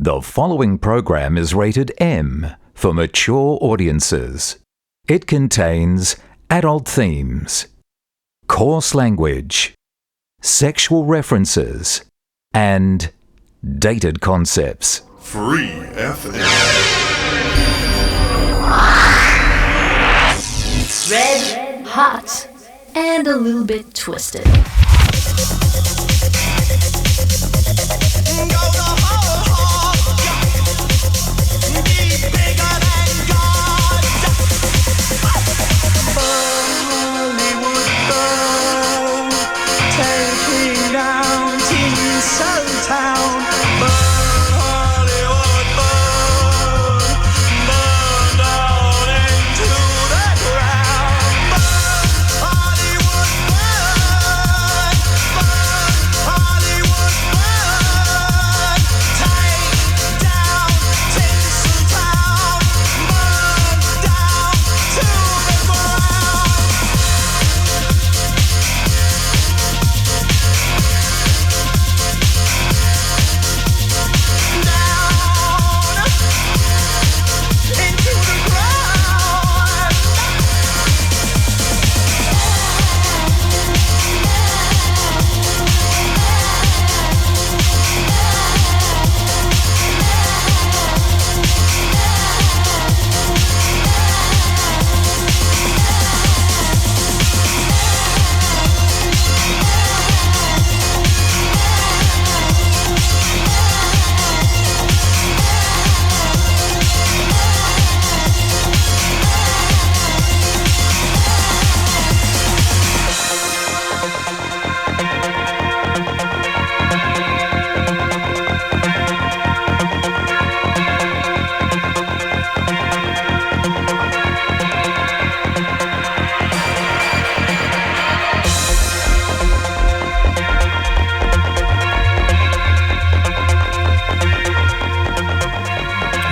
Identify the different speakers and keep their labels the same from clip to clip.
Speaker 1: The following program is rated M for mature audiences. It contains adult themes, coarse language, sexual references, and dated concepts.
Speaker 2: Free FM.
Speaker 3: Red, hot, and a little bit twisted.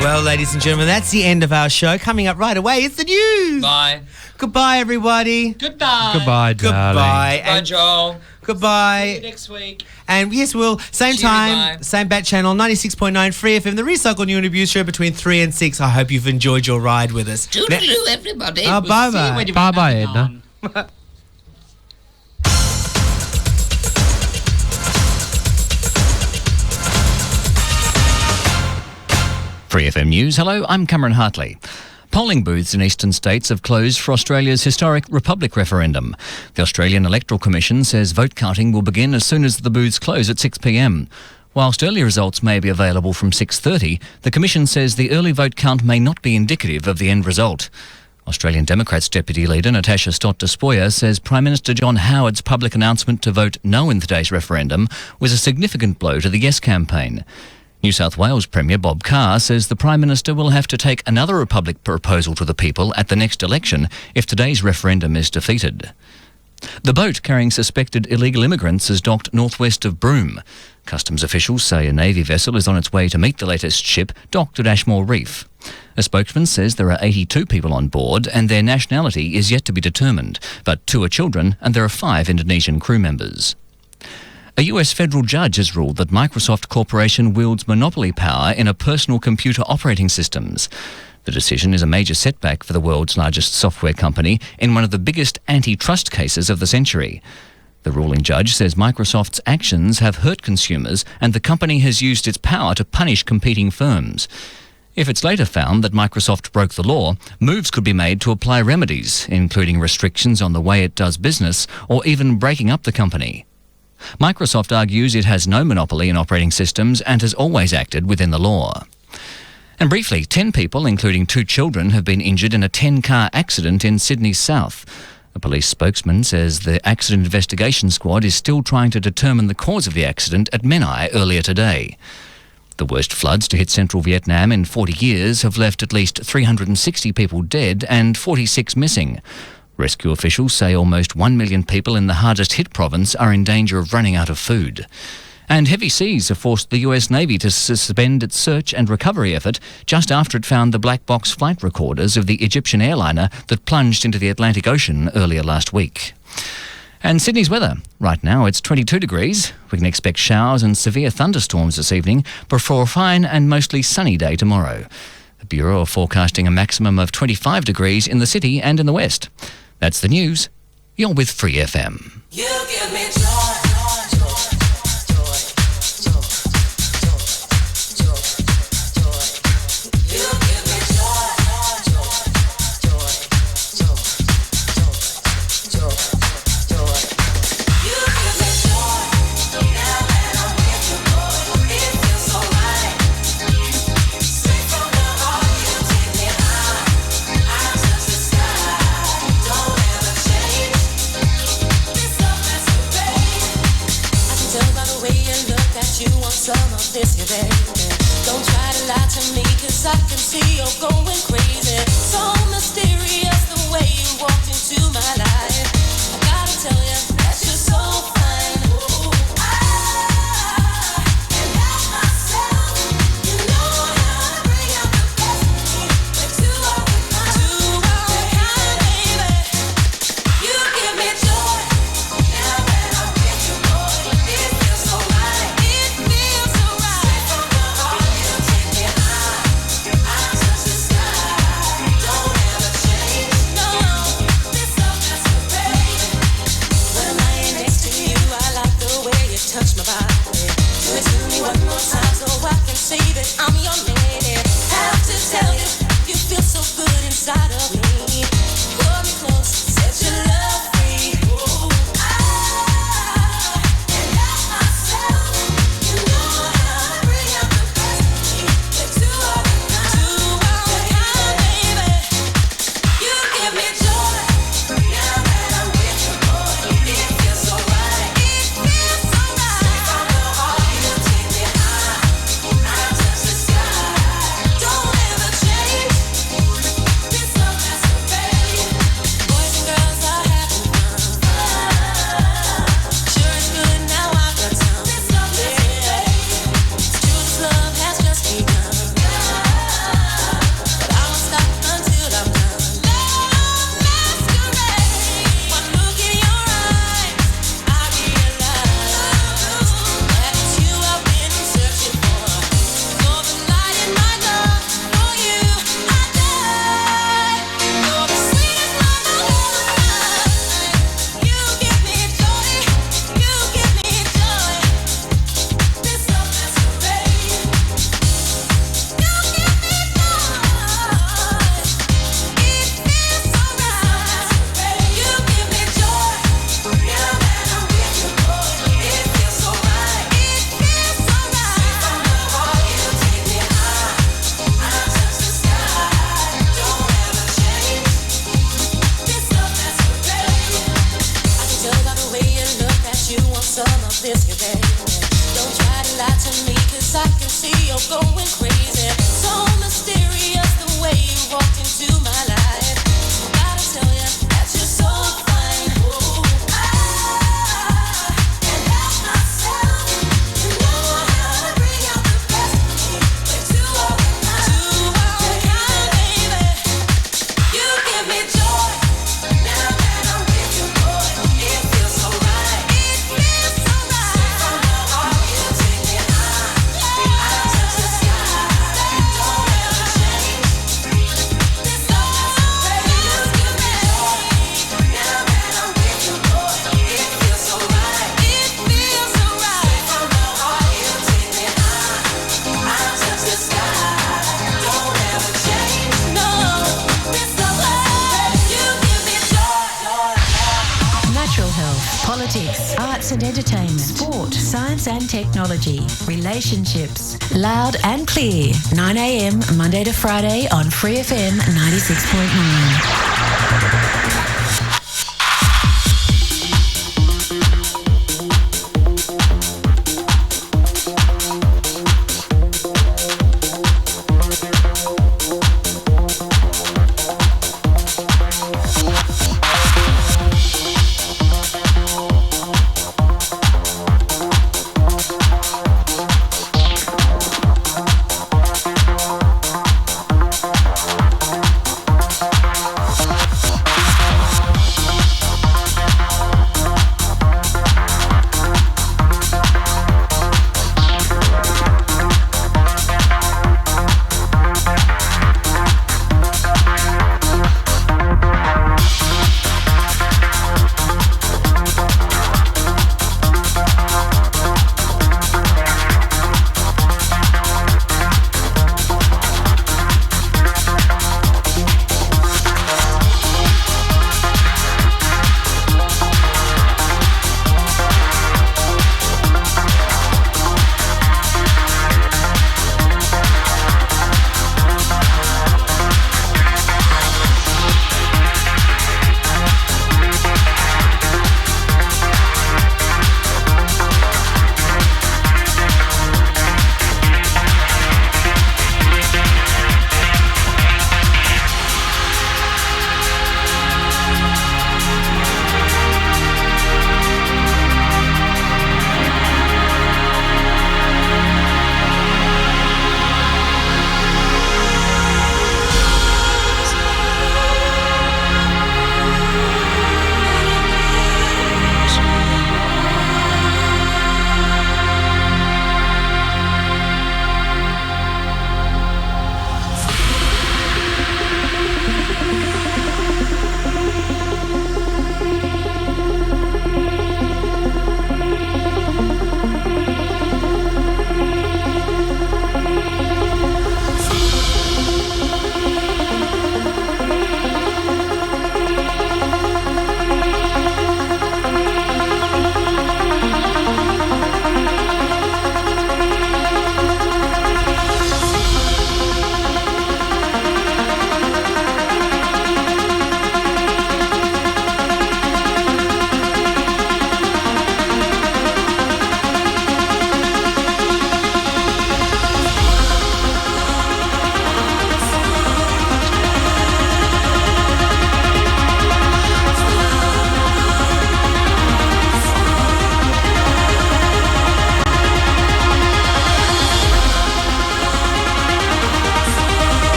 Speaker 4: Well, ladies and gentlemen, that's the end of our show. Coming up right away is the news.
Speaker 5: Bye.
Speaker 4: Goodbye, everybody.
Speaker 5: Goodbye.
Speaker 6: Goodbye, darling.
Speaker 4: Goodbye.
Speaker 5: Bye, Joel.
Speaker 4: Goodbye.
Speaker 5: See you next week.
Speaker 4: And yes, we'll same
Speaker 5: Cheery
Speaker 4: time,
Speaker 5: bye.
Speaker 4: same bat channel, 96.9 Free FM, the Recycle New and Abuse show between 3 and 6. I hope you've enjoyed your ride with us.
Speaker 5: Toodaloo, everybody.
Speaker 4: Oh,
Speaker 5: We'll
Speaker 4: bye-bye.
Speaker 5: see you when you're
Speaker 6: Bye-bye,
Speaker 5: back
Speaker 6: Edna.
Speaker 5: on.
Speaker 7: Free FM News. Hello, I'm Cameron Hartley. Polling booths in eastern states have closed for Australia's historic Republic referendum. The Australian Electoral Commission says vote counting will begin as soon as the booths close at 6 p.m. Whilst early results may be available from 6:30, the Commission says the early vote count may not be indicative of the end result. Australian Democrats Deputy Leader Natasha Stott-Despoja says Prime Minister John Howard's public announcement to vote no in today's referendum was a significant blow to the Yes campaign. New South Wales Premier Bob Carr says the Prime Minister will have to take another Republic proposal to the people at the next election if today's referendum is defeated. The boat carrying suspected illegal immigrants is docked northwest of Broome. Customs officials say a Navy vessel is on its way to meet the latest ship docked at Ashmore Reef. A spokesman says there are 82 people on board and their nationality is yet to be determined, but 2 are children and there are 5 Indonesian crew members. A US federal judge has ruled that Microsoft Corporation wields monopoly power in personal computer operating systems. The decision is a major setback for the world's largest software company in one of the biggest antitrust cases of the century. The ruling judge says Microsoft's actions have hurt consumers and the company has used its power to punish competing firms. If it's later found that Microsoft broke the law, moves could be made to apply remedies, including restrictions on the way it does business or even breaking up the company. Microsoft argues it has no monopoly in operating systems and has always acted within the law. And briefly, 10 people, including 2 children, have been injured in a 10-car accident in Sydney's south. A police spokesman says the accident investigation squad is still trying to determine the cause of the accident at Menai earlier today. The worst floods to hit central Vietnam in 40 years have left at least 360 people dead and 46 missing. Rescue officials say almost 1 million people in the hardest hit province are in danger of running out of food. And heavy seas have forced the US Navy to suspend its search and recovery effort just after it found the black box flight recorders of the Egyptian airliner that plunged into the Atlantic Ocean earlier last week. And Sydney's weather. Right now it's 22 degrees. We can expect showers and severe thunderstorms this evening before a fine and mostly sunny day tomorrow. The Bureau are forecasting a maximum of 25 degrees in the city and in the west. That's the news. You're with Free FM.
Speaker 2: You give me joy. Don't try to lie to me, 'cause I can see you're going crazy. So mysterious the way you walked into my life. I gotta tell you that you're so fine. I can't help myself. You know how to bring out the best in me. Like two of a kind, baby. You give me joy. Now that I'm with you, boy, it feels so right. It feels so right. Touch my body. Do it to me one more time so I can say that I'm your lady. Have to tell you, you feel so good inside of me. Pull me close, set your love free. I can't help myself. You know how to bring out the best in me. Like two of a kind, baby. You give me joy. Now that I'm with you, boy, it feels so right. It feels so right. From the heart, you take me high. I touch the sky. Don't ever change. This love that's so fake. Boys and girls are having fun. Sure it's good now I've got some. This love that's so fake. It's true, this love has just begun. But I won't stop until I'm done. Love masquerade. One look in your eyes, I realize that it's you I've been searching for. You're the light in my love. For you, I die. You're the sweetest love I've ever found. You give me joy. You give me joy. This love masquerade. You give me joy. It feels so right. You give me joy. Now that I'm with you, boy, it feels so right. It feels so right. From the heart, you take me high. I touch the sky. Don't ever change. This love masquerade. I can tell by the way you look that you want some of this, yeah, baby. Don't try to lie to me, 'cause I can see you're going crazy. So mysterious the way you walked into my life. I gotta tell you that you're so fine. I can't help myself. You know how to bring out the best in me. Like two of a kind, baby. You give me joy. Now that I'm with you, boy, it feels so right. It feels so right. From the heart, you take me high. I touch the sky. Don't ever change. This love masquerade. You give me joy. Now that I'm with you, boy, it feels so right. It feels so right. From the heart, you take me high. I touch the sky. Don't ever change. No, this love masquerade. You give me joy.
Speaker 3: Natural health, politics, arts and entertainment, sport, science and technology, relationships. Loud and clear. 9 a.m. Monday to Friday on Free FM 96.9.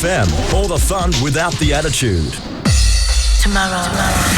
Speaker 5: FM. All the fun without the attitude.
Speaker 3: Tomorrow.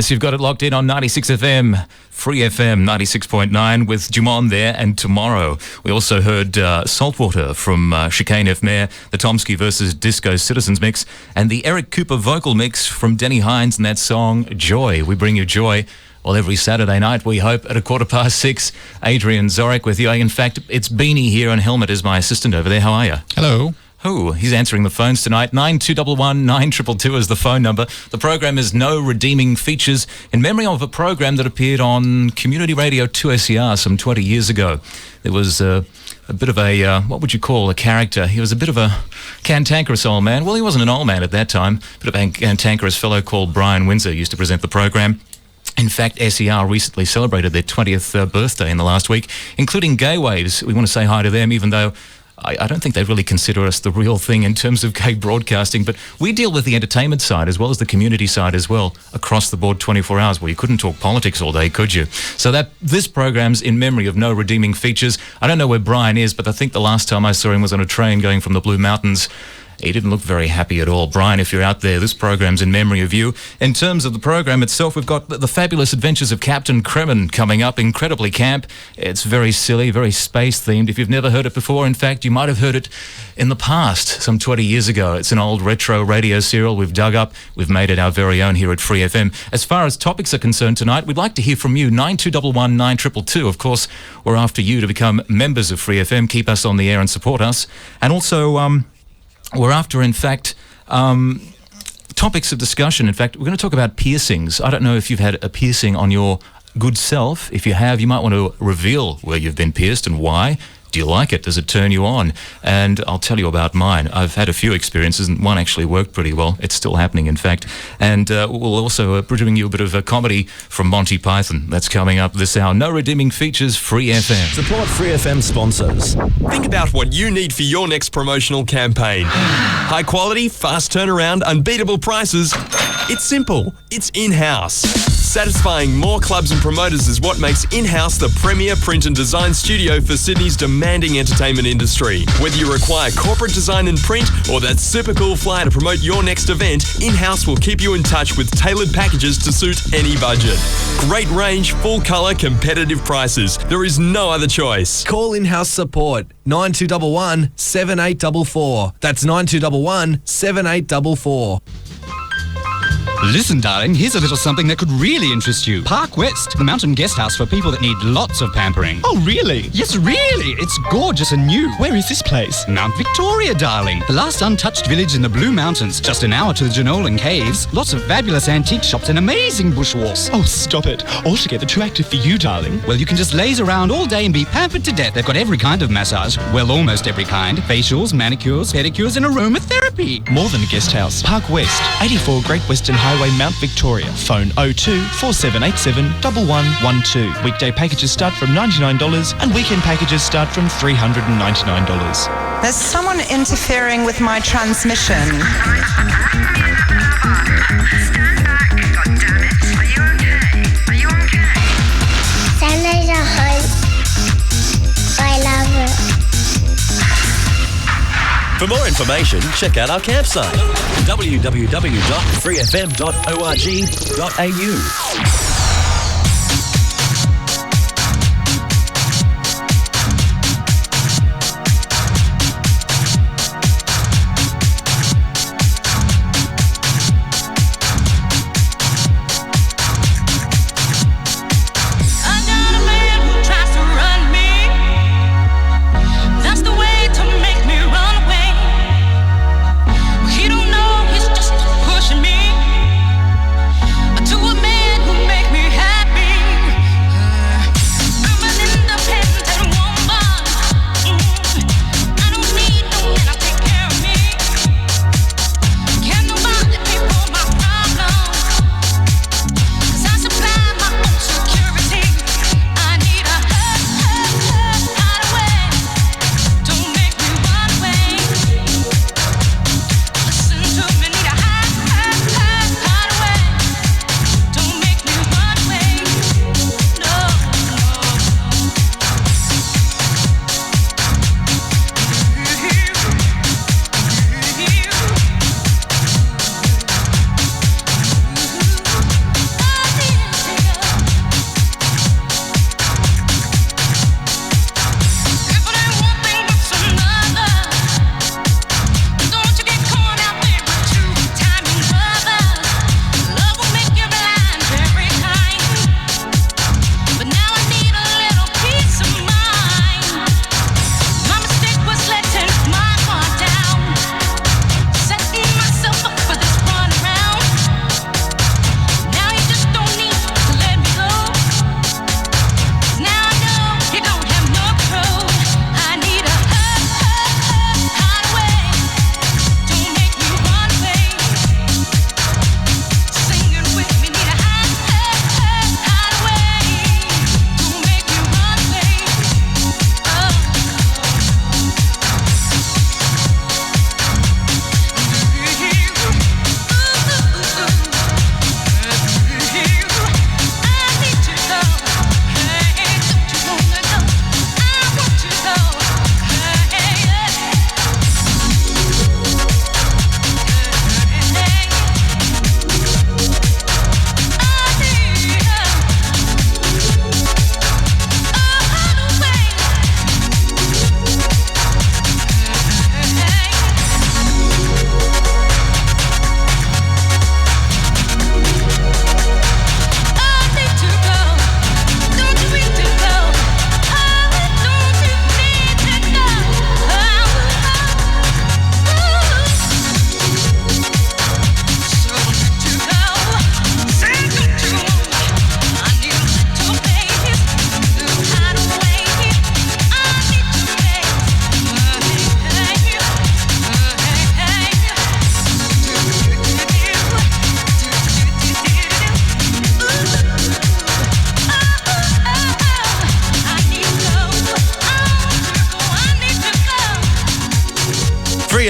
Speaker 1: Yes, you've got it locked in on 96 FM, Free FM 96.9 with Jumon there and Tomorrow. We also heard Saltwater from Chicane F. Mayer, the Tomsky versus Disco Citizens mix, and the Eric Cooper vocal mix from Denny Hines and that song Joy. We bring you joy. Well, every Saturday night, we hope, at 6:15. Adrian Zorec with you. In fact, it's Beanie here, and Helmet is my assistant over there. How are you?
Speaker 6: Hello.
Speaker 1: Oh, he's answering the phones tonight. 9211 9222 is the phone number. The program is No Redeeming Features in memory of a program that appeared on Community Radio 2SER some 20 years ago. There was a bit of a, what would you call a character? He was a bit of a cantankerous old man. Well, he wasn't an old man at that time. A bit of a cantankerous fellow called Brian Windsor used to present the program. In fact, SER recently celebrated their 20th birthday in the last week, including Gay Waves. We want to say hi to them, even though I don't think they really consider us the real thing in terms of gay broadcasting, but we deal with the entertainment side as well as the community side as well, across the board 24 hours. Well, you couldn't talk politics all day, could you? So this program's in memory of No Redeeming Features. I don't know where Brian is, but I think the last time I saw him was on a train going from the Blue Mountains He didn't look very happy at all. Brian, if you're out there, this program's in memory of you. In terms of the program itself, we've got the fabulous adventures of Captain Kremen coming up, incredibly camp. It's very silly, very space-themed. If you've never heard it before, in fact, you might have heard it in the past, some 20 years ago. It's an old retro radio serial we've dug up. We've made it our very own here at Free FM. As far as topics are concerned tonight, we'd like to hear from you. 9211 9222. Of course, we're after you to become members of Free FM, keep us on the air and support us. And also, we're after, in fact, topics of discussion. In fact, we're going to talk about piercings. I don't know if you've had a piercing on your good self. If you have, you might want to reveal where you've been pierced and why. Do you like it? Does it turn you on? And I'll tell you about mine. I've had a few experiences, and one actually worked pretty well. It's still happening, in fact. And we'll also bring you a bit of a comedy from Monty Python. That's coming up this hour. No redeeming features, Free FM.
Speaker 5: Support Free FM sponsors.
Speaker 6: Think about what you need for your next promotional campaign. High quality, fast turnaround, unbeatable prices. It's simple. It's in-house. Satisfying more clubs and promoters is what makes in-house the premier print and design studio for Sydney's demanding entertainment industry. Whether you require corporate design and print or that super cool flyer to promote your next event, in-house will keep you in touch with tailored packages to suit any budget. Great range, full colour, competitive prices. There is no other choice.
Speaker 8: Call in-house support 9211 7844. That's 9211 7844.
Speaker 9: Listen, darling, here's a little something that could really interest you. Park West, the mountain guest house for people that need lots of pampering.
Speaker 10: Oh, really?
Speaker 9: Yes, really. It's gorgeous and new.
Speaker 10: Where is this place?
Speaker 9: Mount Victoria, darling. The last untouched village in the Blue Mountains. Just an hour to the Jenolan Caves. Lots of fabulous antique shops and amazing bushwalks.
Speaker 10: Oh, stop it. Altogether too active for you, darling.
Speaker 9: Well, you can just laze around all day and be pampered to death. They've got every kind of massage. Well, almost every kind. Facials, manicures, pedicures and aromatherapy.
Speaker 10: More than a guest house. Park West, 84 Great Western Highway, Mount Victoria. Phone 02 4787 1112. Weekday packages start from $99 and weekend packages start from $399.
Speaker 11: There's someone interfering with my transmission.
Speaker 2: Stand back, goddammit. Are you okay? Are you okay?
Speaker 12: Santa's a home. I love it.
Speaker 5: For more information, check out our campsite, www.freefm.org.au.
Speaker 2: To a man who makes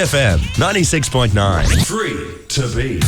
Speaker 5: FM 96.9. Free to be.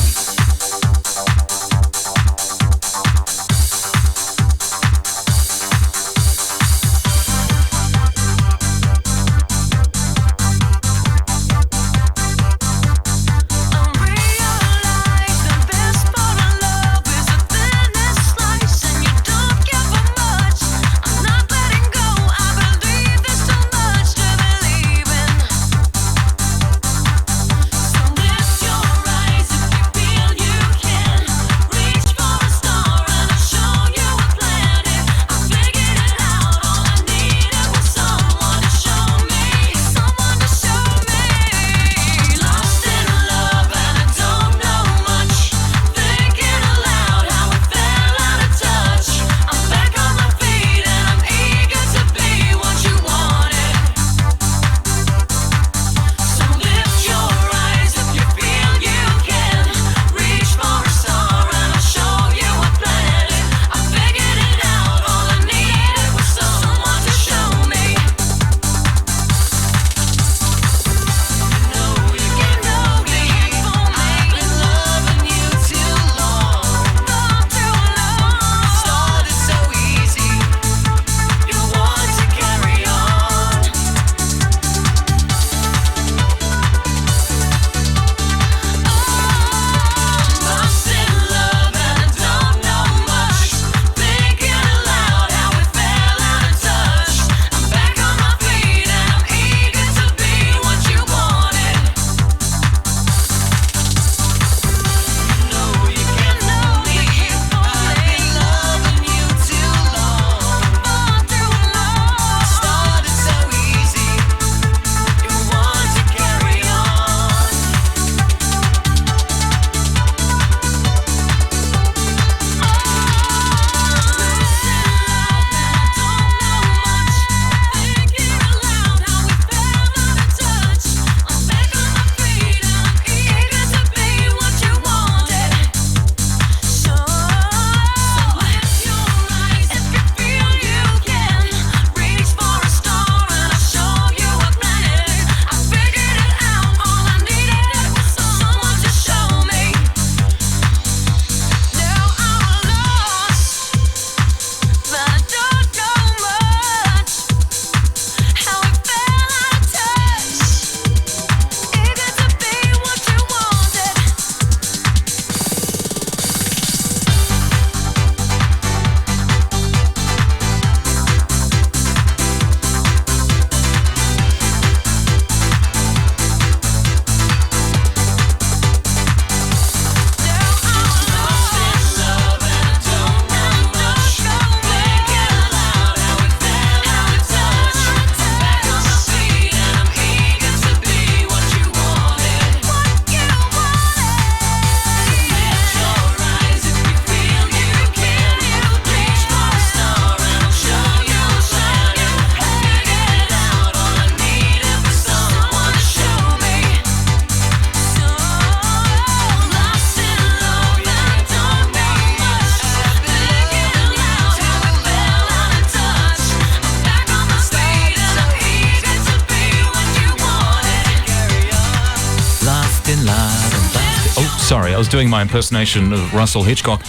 Speaker 1: Sorry, I was doing my impersonation of Russell Hitchcock.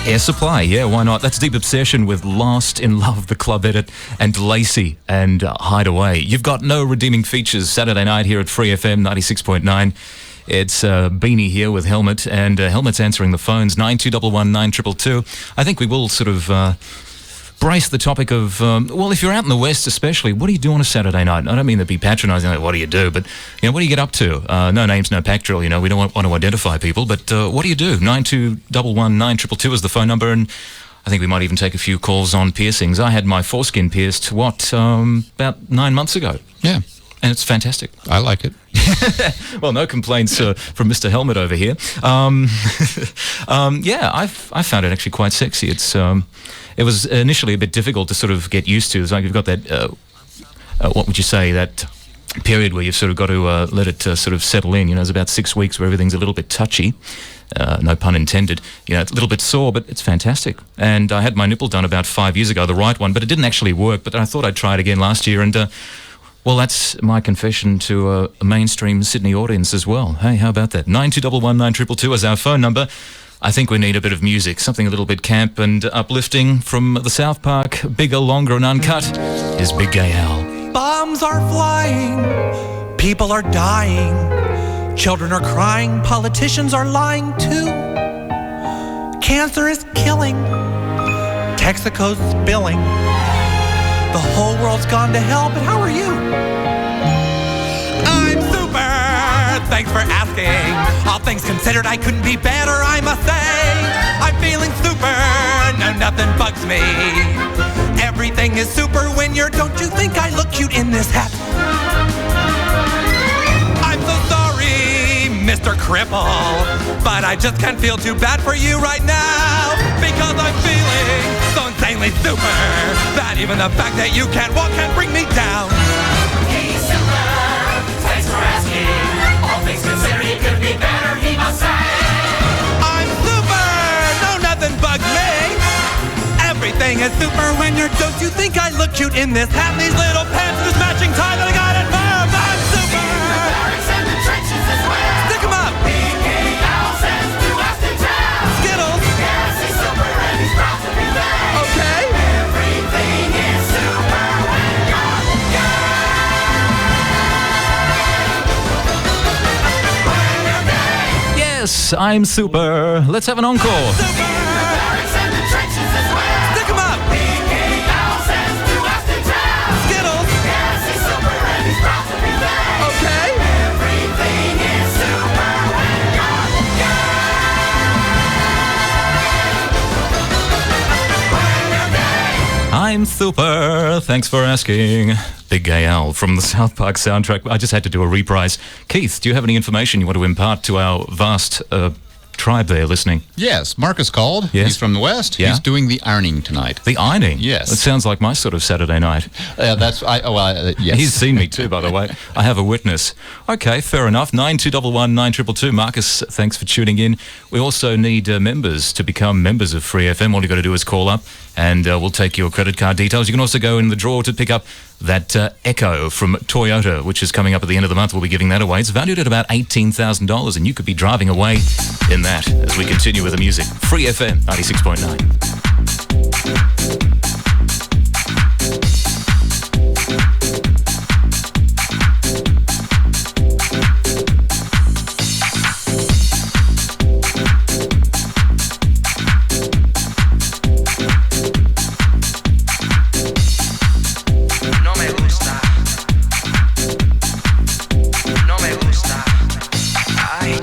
Speaker 1: Air Supply, yeah, why not? That's Deep Obsession with Last in Love, the club edit, and Lacey and Hideaway. You've got no redeeming features Saturday night here at Free FM 96.9. It's Beanie here with Helmet, and Helmet's answering the phones, 9211 9222. I think we will sort of brace the topic of, well, if you're out in the West especially, what do you do on a Saturday night? I don't mean to be patronising, like, what do you do? But, you know, what do you get up to? No names, no pack drill, you know, we don't want to identify people, but what do you do? 9211 9222 is the phone number, and I think we might even take a few calls on piercings. I had my foreskin pierced, about 9 months ago.
Speaker 13: Yeah.
Speaker 1: And it's fantastic.
Speaker 13: I like it.
Speaker 1: Well, no complaints from Mr. Helmet over here. Yeah, I found it actually quite sexy. It was initially a bit difficult to sort of get used to. It's like you've got that, what would you say, that period where you've sort of got to let it sort of settle in. You know, there's about 6 weeks where everything's a little bit touchy. No pun intended. You know, it's a little bit sore, but it's fantastic. And I had my nipple done about 5 years ago, the right one, but it didn't actually work. But I thought I'd try it again last year, and Well, that's my confession to a mainstream Sydney audience as well. Hey, how about that? 9211 9222 is our phone number. I think we need a bit of music, something a little bit camp and uplifting. From the South Park, bigger, longer and uncut, is Big Gay Al.
Speaker 13: Bombs are flying, people are dying, children are crying, politicians are lying too. Cancer is killing, Texaco's spilling. The whole world's gone to hell, but how are you? I'm super, thanks for asking. All things considered, I couldn't be better, I must say. I'm feeling super, no, nothing bugs me. Everything is super when you're, don't you think I look cute in this hat? I'm so sorry, Mr. Cripple, but I just can't feel too bad for you right now, because I'm feeling so insanely super that even the fact that you can't walk can bring me down.
Speaker 2: He's super, thanks for asking. All things considered, he could be better, he must say.
Speaker 13: I'm super, no, nothing bugs me. Everything is super when you're, don't you think I look cute in this hat, these little pants, this matching tie that I got at home? I'm super.
Speaker 2: Barracks and the trenches as well.
Speaker 13: Stick 'em up.
Speaker 2: Big Al says to us in town.
Speaker 13: Skittles.
Speaker 2: Yes, he's super and he's proud to be gay.
Speaker 13: Okay.
Speaker 2: Everything is super when you're gay. When you're gay.
Speaker 1: Yes, I'm super. Let's have an encore.
Speaker 2: Barracks and the trenches as well.
Speaker 13: Stick 'em up.
Speaker 2: Big Al says to us in town.
Speaker 13: Skittles.
Speaker 2: Yes, he's super and he's proud to be gay.
Speaker 13: Okay.
Speaker 2: Everything is super when you're gay. When you're gay.
Speaker 1: I'm super. Thanks for asking. Big Gay Al from the South Park soundtrack. I just had to do a reprise. Keith, do you have any information you want to impart to our vast tribe there listening?
Speaker 14: Yes, Marcus called.
Speaker 1: Yes.
Speaker 14: He's from the West.
Speaker 1: Yeah.
Speaker 14: He's doing the ironing tonight.
Speaker 1: The ironing?
Speaker 14: Yes.
Speaker 1: It sounds like my sort of Saturday night.
Speaker 14: Yes.
Speaker 1: He's seen me too, by the way. I have a witness. Okay, fair enough. 9211 9222. Marcus, thanks for tuning in. We also need members to become members of Free FM. All you got to do is call up and we'll take your credit card details. You can also go in the draw to pick up that Echo from Toyota, which is coming up at the end of the month. We'll be giving that away. It's valued at about $18,000 and you could be driving away in that as we continue with the music. Free FM 96.9.
Speaker 2: Ay.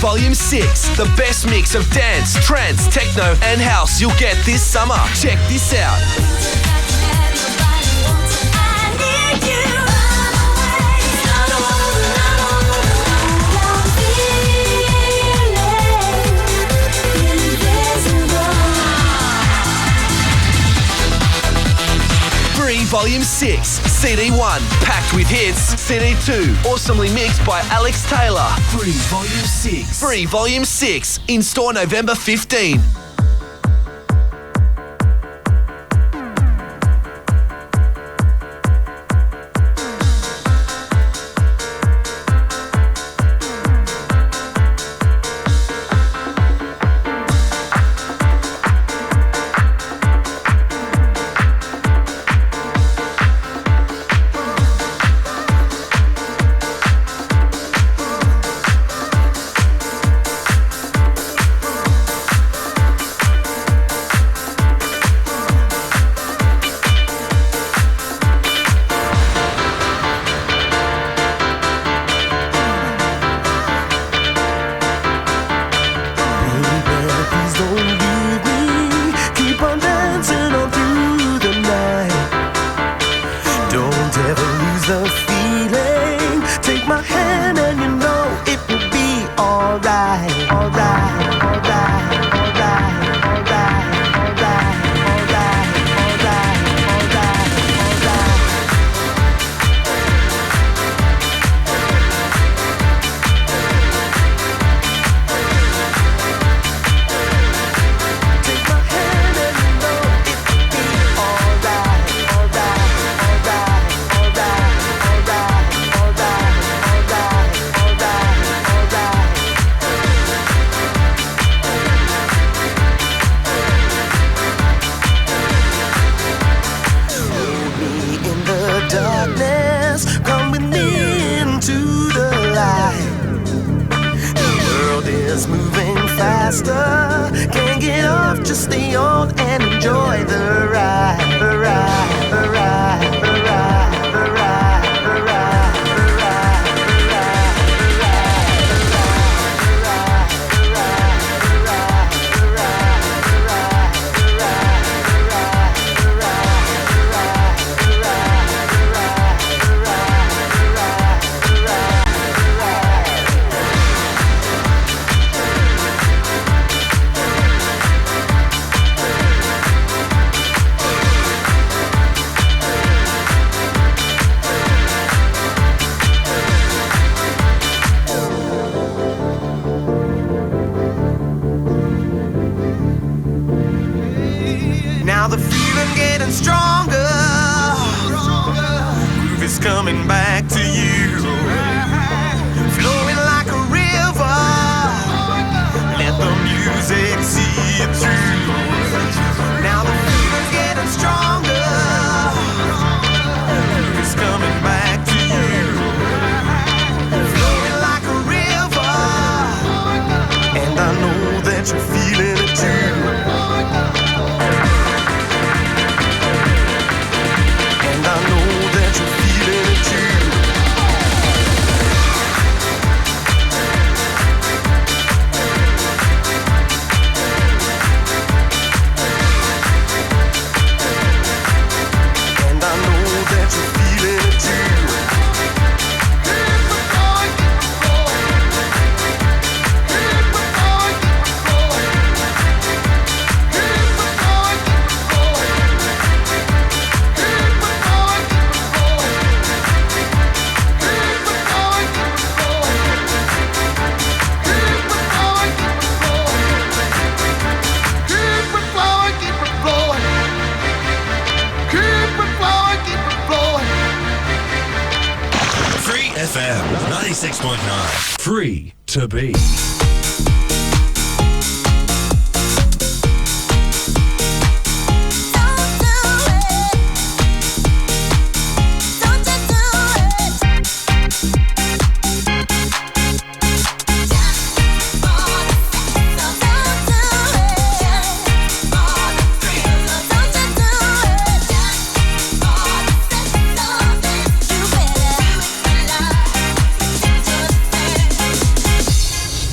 Speaker 8: Volume 6, the best mix of dance, trance, techno, and house you'll get this summer. Check this out. Volume 6, CD 1, packed with hits. CD 2, awesomely mixed by Alex Taylor. Free Volume 6. Free Volume 6, in store November 15.
Speaker 5: FM 96.9. Free to be.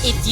Speaker 2: If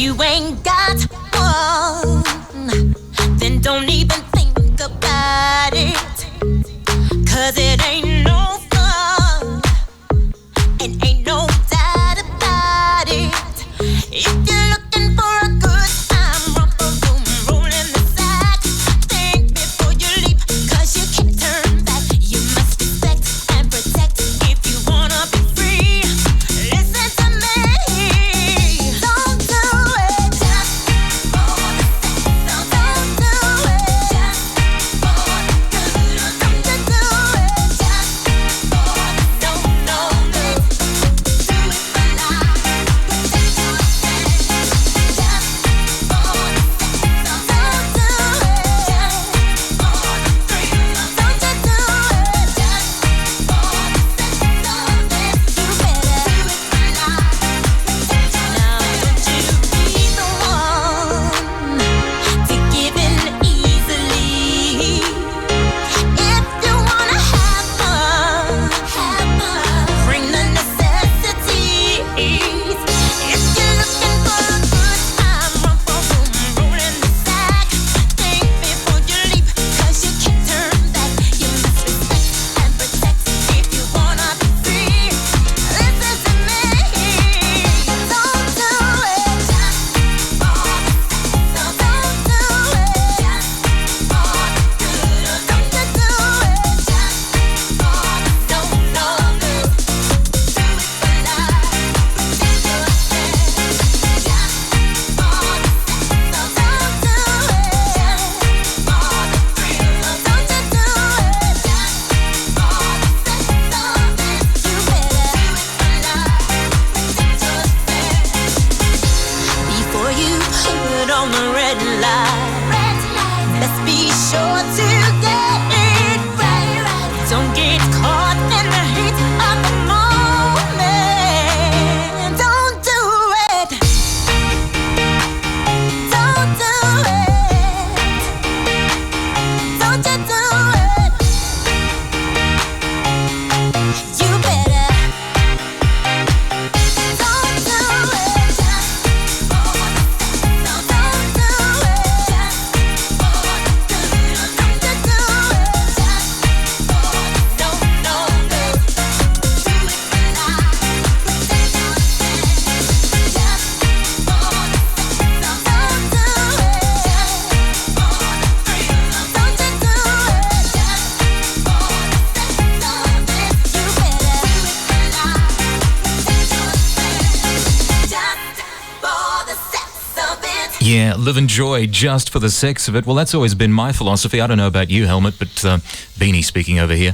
Speaker 1: Yeah, live and enjoy just for the sex of it. Well, that's always been my philosophy. I don't know about you, Helmet, but Beanie speaking over here.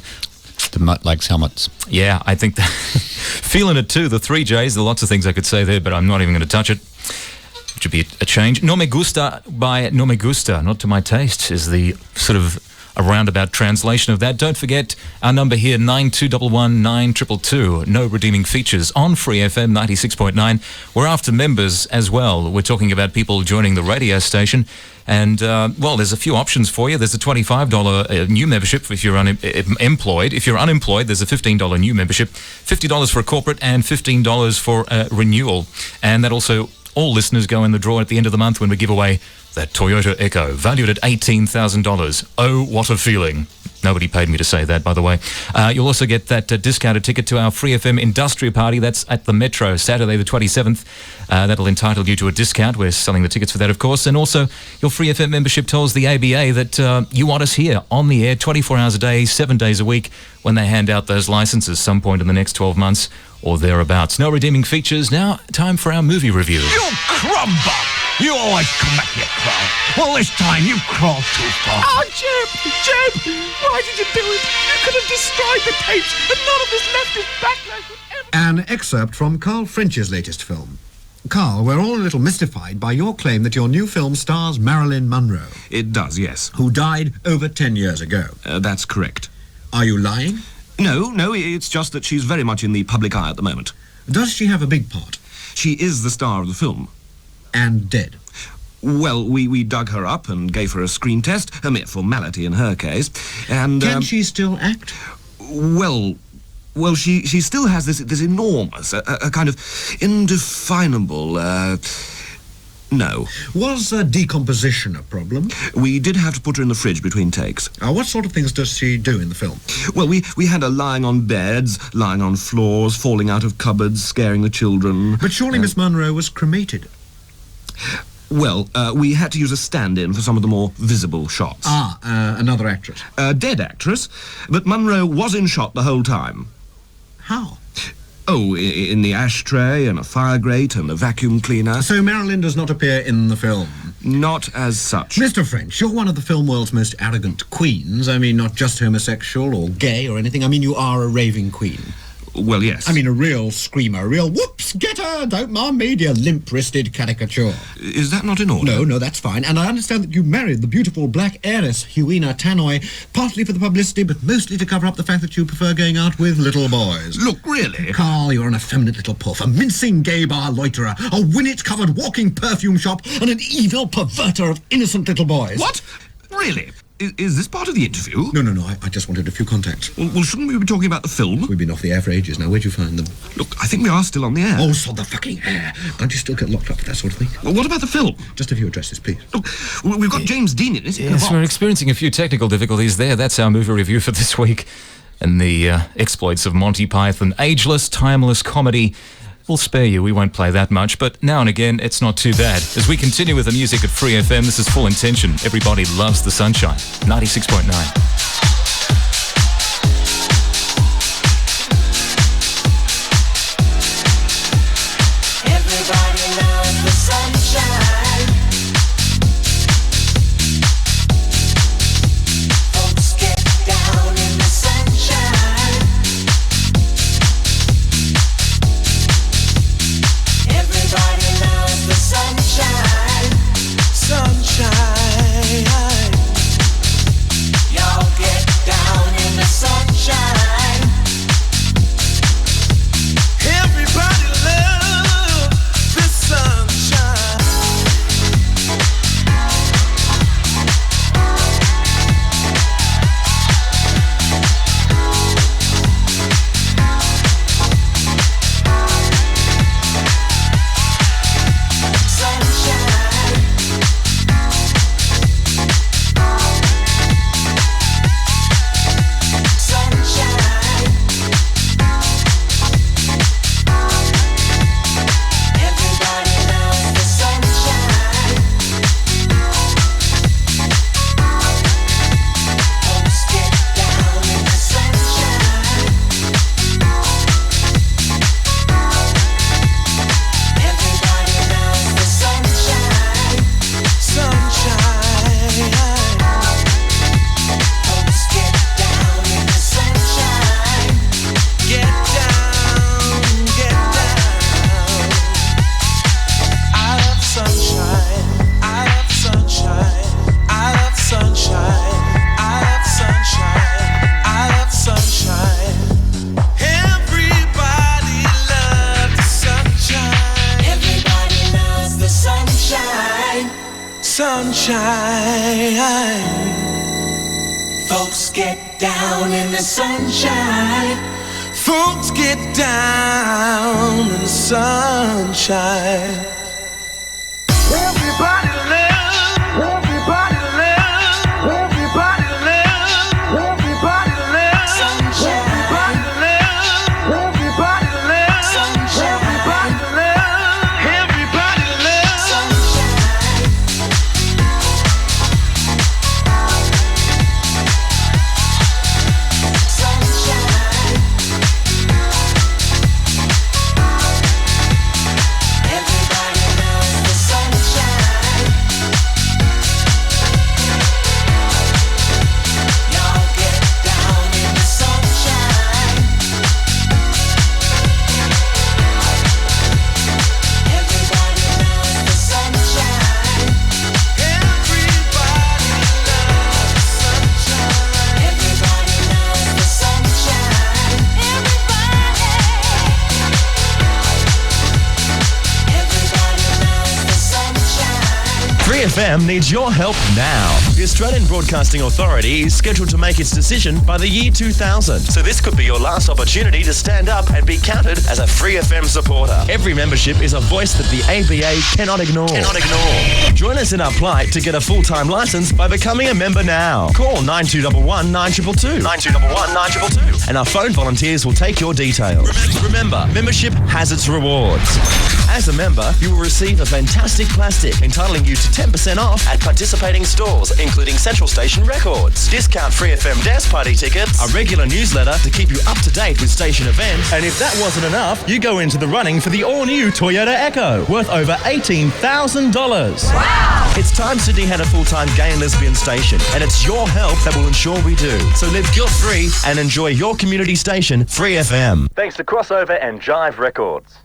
Speaker 14: The mutt likes helmets.
Speaker 1: Yeah, I think that feeling it too. The 3 J's, there are lots of things I could say there, but I'm not even going to touch it. Which would be a change. No me gusta by no me gusta, not to my taste, is the sort of a roundabout translation of that. Don't forget our number here, 9211 9222. No redeeming features on Free FM 96.9. We're after members as well. We're talking about people joining the radio station. And, well, there's a few options for you. There's a $25 new membership if you're employed. If you're unemployed, there's a $15 new membership, $50 for a corporate, and $15 for a renewal. And that also, all listeners go in the draw at the end of the month when we give away that Toyota Echo, valued at $18,000. Oh, what a feeling. Nobody paid me to say that, by the way. You'll also get that discounted ticket to our Free FM Industria Party. That's at the Metro, Saturday the 27th. That'll entitle you to a discount. We're selling the tickets for that, of course. And also, your Free FM membership tells the ABA that you want us here on the air 24 hours a day, 7 days a week, when they hand out those licenses some point in the next 12 months or thereabouts. No redeeming features. Now, time for our movie review.
Speaker 15: You crumb bum! You always come back, you crawl. Well, this time you crawled too far.
Speaker 16: Oh, Jeb! Why did you do it? You could have destroyed the tapes, and none of this left his backlash would ever...
Speaker 17: An excerpt from Carl French's latest film. Carl, we're all a little mystified by your claim that your new film stars Marilyn Monroe.
Speaker 18: It does, yes.
Speaker 17: Who died over 10 years ago.
Speaker 18: That's correct.
Speaker 17: Are you lying?
Speaker 18: No, it's just that she's very much in the public eye at the moment.
Speaker 17: Does she have a big part?
Speaker 18: She is the star of the film.
Speaker 17: And dead?
Speaker 18: Well, we dug her up and gave her a screen test, a mere formality in her case, and...
Speaker 17: Can she still act?
Speaker 18: Well, she still has this enormous, a kind of indefinable, no.
Speaker 17: Was decomposition a problem?
Speaker 18: We did have to put her in the fridge between takes.
Speaker 17: What sort of things does she do in the film?
Speaker 18: Well, we had her lying on beds, lying on floors, falling out of cupboards, scaring the children.
Speaker 17: But surely Miss Monroe was cremated?
Speaker 18: Well, we had to use a stand-in for some of the more visible shots.
Speaker 17: Another actress?
Speaker 18: A dead actress, but Monroe was in shot the whole time.
Speaker 17: How?
Speaker 18: Oh, in the ashtray and a fire grate and a vacuum cleaner.
Speaker 17: So Marilyn does not appear in the film?
Speaker 18: Not as such.
Speaker 17: Mr. French, you're one of the film world's most arrogant queens. I mean, not just homosexual or gay or anything. I mean, you are a raving queen.
Speaker 18: Well, yes.
Speaker 17: I mean, a real screamer, a real whoops, get her, don't mind me, dear limp-wristed caricature.
Speaker 18: Is that not in order?
Speaker 17: No, that's fine. And I understand that you married the beautiful black heiress, Huina Tannoy, partly for the publicity, but mostly to cover up the fact that you prefer going out with little boys.
Speaker 18: Look, really?
Speaker 17: Carl, you're an effeminate little puff, a mincing gay bar loiterer, a winnet-covered walking perfume shop, and an evil perverter of innocent little boys.
Speaker 18: What? Really? Is this part of the interview?
Speaker 17: No, I just wanted a few contacts.
Speaker 18: Well, shouldn't we be talking about the film?
Speaker 17: We've been off the air for ages now. Where'd you find them?
Speaker 18: Look, I think we are still on the air.
Speaker 17: Oh, sod the fucking air. Can't you still get locked up for that sort of thing?
Speaker 18: Well, what about the film?
Speaker 17: Just a few addresses, please.
Speaker 18: Look, we've got James Dean in it.
Speaker 1: Yes, we're experiencing a few technical difficulties there. That's our movie review for this week. And the exploits of Monty Python. Ageless, timeless comedy. We'll spare you, we won't play that much, but now and again, it's not too bad. As we continue with the music at Free FM, this is Full Intention. Everybody loves the sunshine. 96.9.
Speaker 2: Everybody loves the sunshine. Folks get down in the sunshine. Everybody loves the sunshine. Sunshine. Y'all get get down in the sunshine.
Speaker 8: Folks get down in the sunshine.
Speaker 2: Everybody love, everybody love, everybody love, everybody love sunshine. Everybody love, everybody love sunshine. Everybody love, everybody love sunshine. Sunshine. Everybody loves the sunshine. Y'all get down in the sunshine. Everybody loves the sunshine. Everybody loves the sunshine. Everybody loves the sunshine. Everybody loves the sunshine.
Speaker 6: 3FM needs your help now. The Australian Broadcasting Authority is scheduled to make its decision by the year 2000. So this could be your last opportunity to stand up and be counted as a 3FM supporter. Every membership is a voice that the ABA cannot ignore. Join us in our plight to get a full-time license by becoming a member now. Call 9211 9222. 9211 9222. And our phone volunteers will take your details. Remember, membership has its rewards. As a member, you will receive a fantastic plastic entitling you to 10% off at participating stores, including Central Station Records, discount 3FM dance party tickets, a regular newsletter to keep you up to date with station events, and if that wasn't enough, you go into the running for the all-new Toyota Echo, worth over $18,000. Wow! It's time Sydney had a full-time gay and lesbian station, and it's your help that will ensure we do. So live guilt-free and enjoy your community station, 3FM. Thanks to Crossover and Jive Records.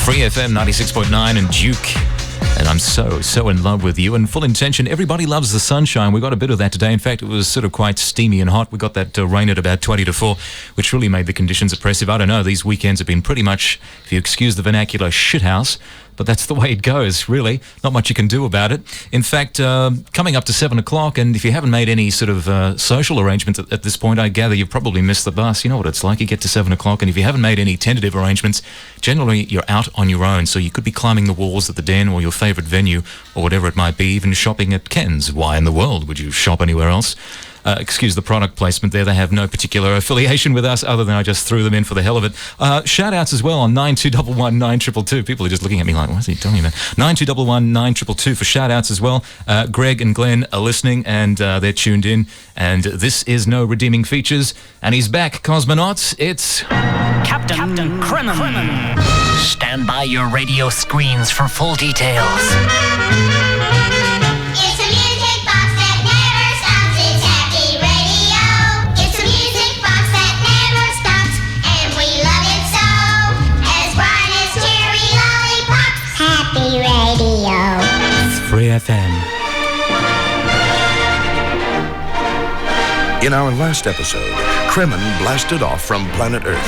Speaker 1: Free FM 96.9 and Duke. And I'm so in love with you. And Full Intention, everybody loves the sunshine. We got a bit of that today. In fact, it was sort of quite steamy and hot. We got that rain at about 20 to 4, which really made the conditions oppressive. I don't know, these weekends have been pretty much, if you excuse the vernacular, shithouse. But that's the way it goes, really. Not much you can do about it. In fact, coming up to 7 o'clock, and if you haven't made any sort of social arrangements at this point, I gather you've probably missed the bus. You know what it's like. You get to 7 o'clock, and if you haven't made any tentative arrangements, generally you're out on your own. So you could be climbing the walls at the Den or your favourite venue or whatever it might be, even shopping at Ken's. Why in the world would you shop anywhere else? Excuse the product placement there. They have no particular affiliation with us other than I just threw them in for the hell of it. Shout-outs as well on 9211 9222. People are just looking at me like, what's he telling me about? 9211 9222 for shout-outs as well. Greg and Glenn are listening and they're tuned in. And this is No Redeeming Features. And he's back, cosmonauts. It's...
Speaker 19: Captain Kremen. Stand by your radio screens for full details.
Speaker 12: It's a music box that never stops. It's happy radio. It's a music box that never stops, and we love it so. As bright as cherry lollipops. Happy radio.
Speaker 4: It's Free FM.
Speaker 5: In our last episode, Kremen blasted off from planet Earth.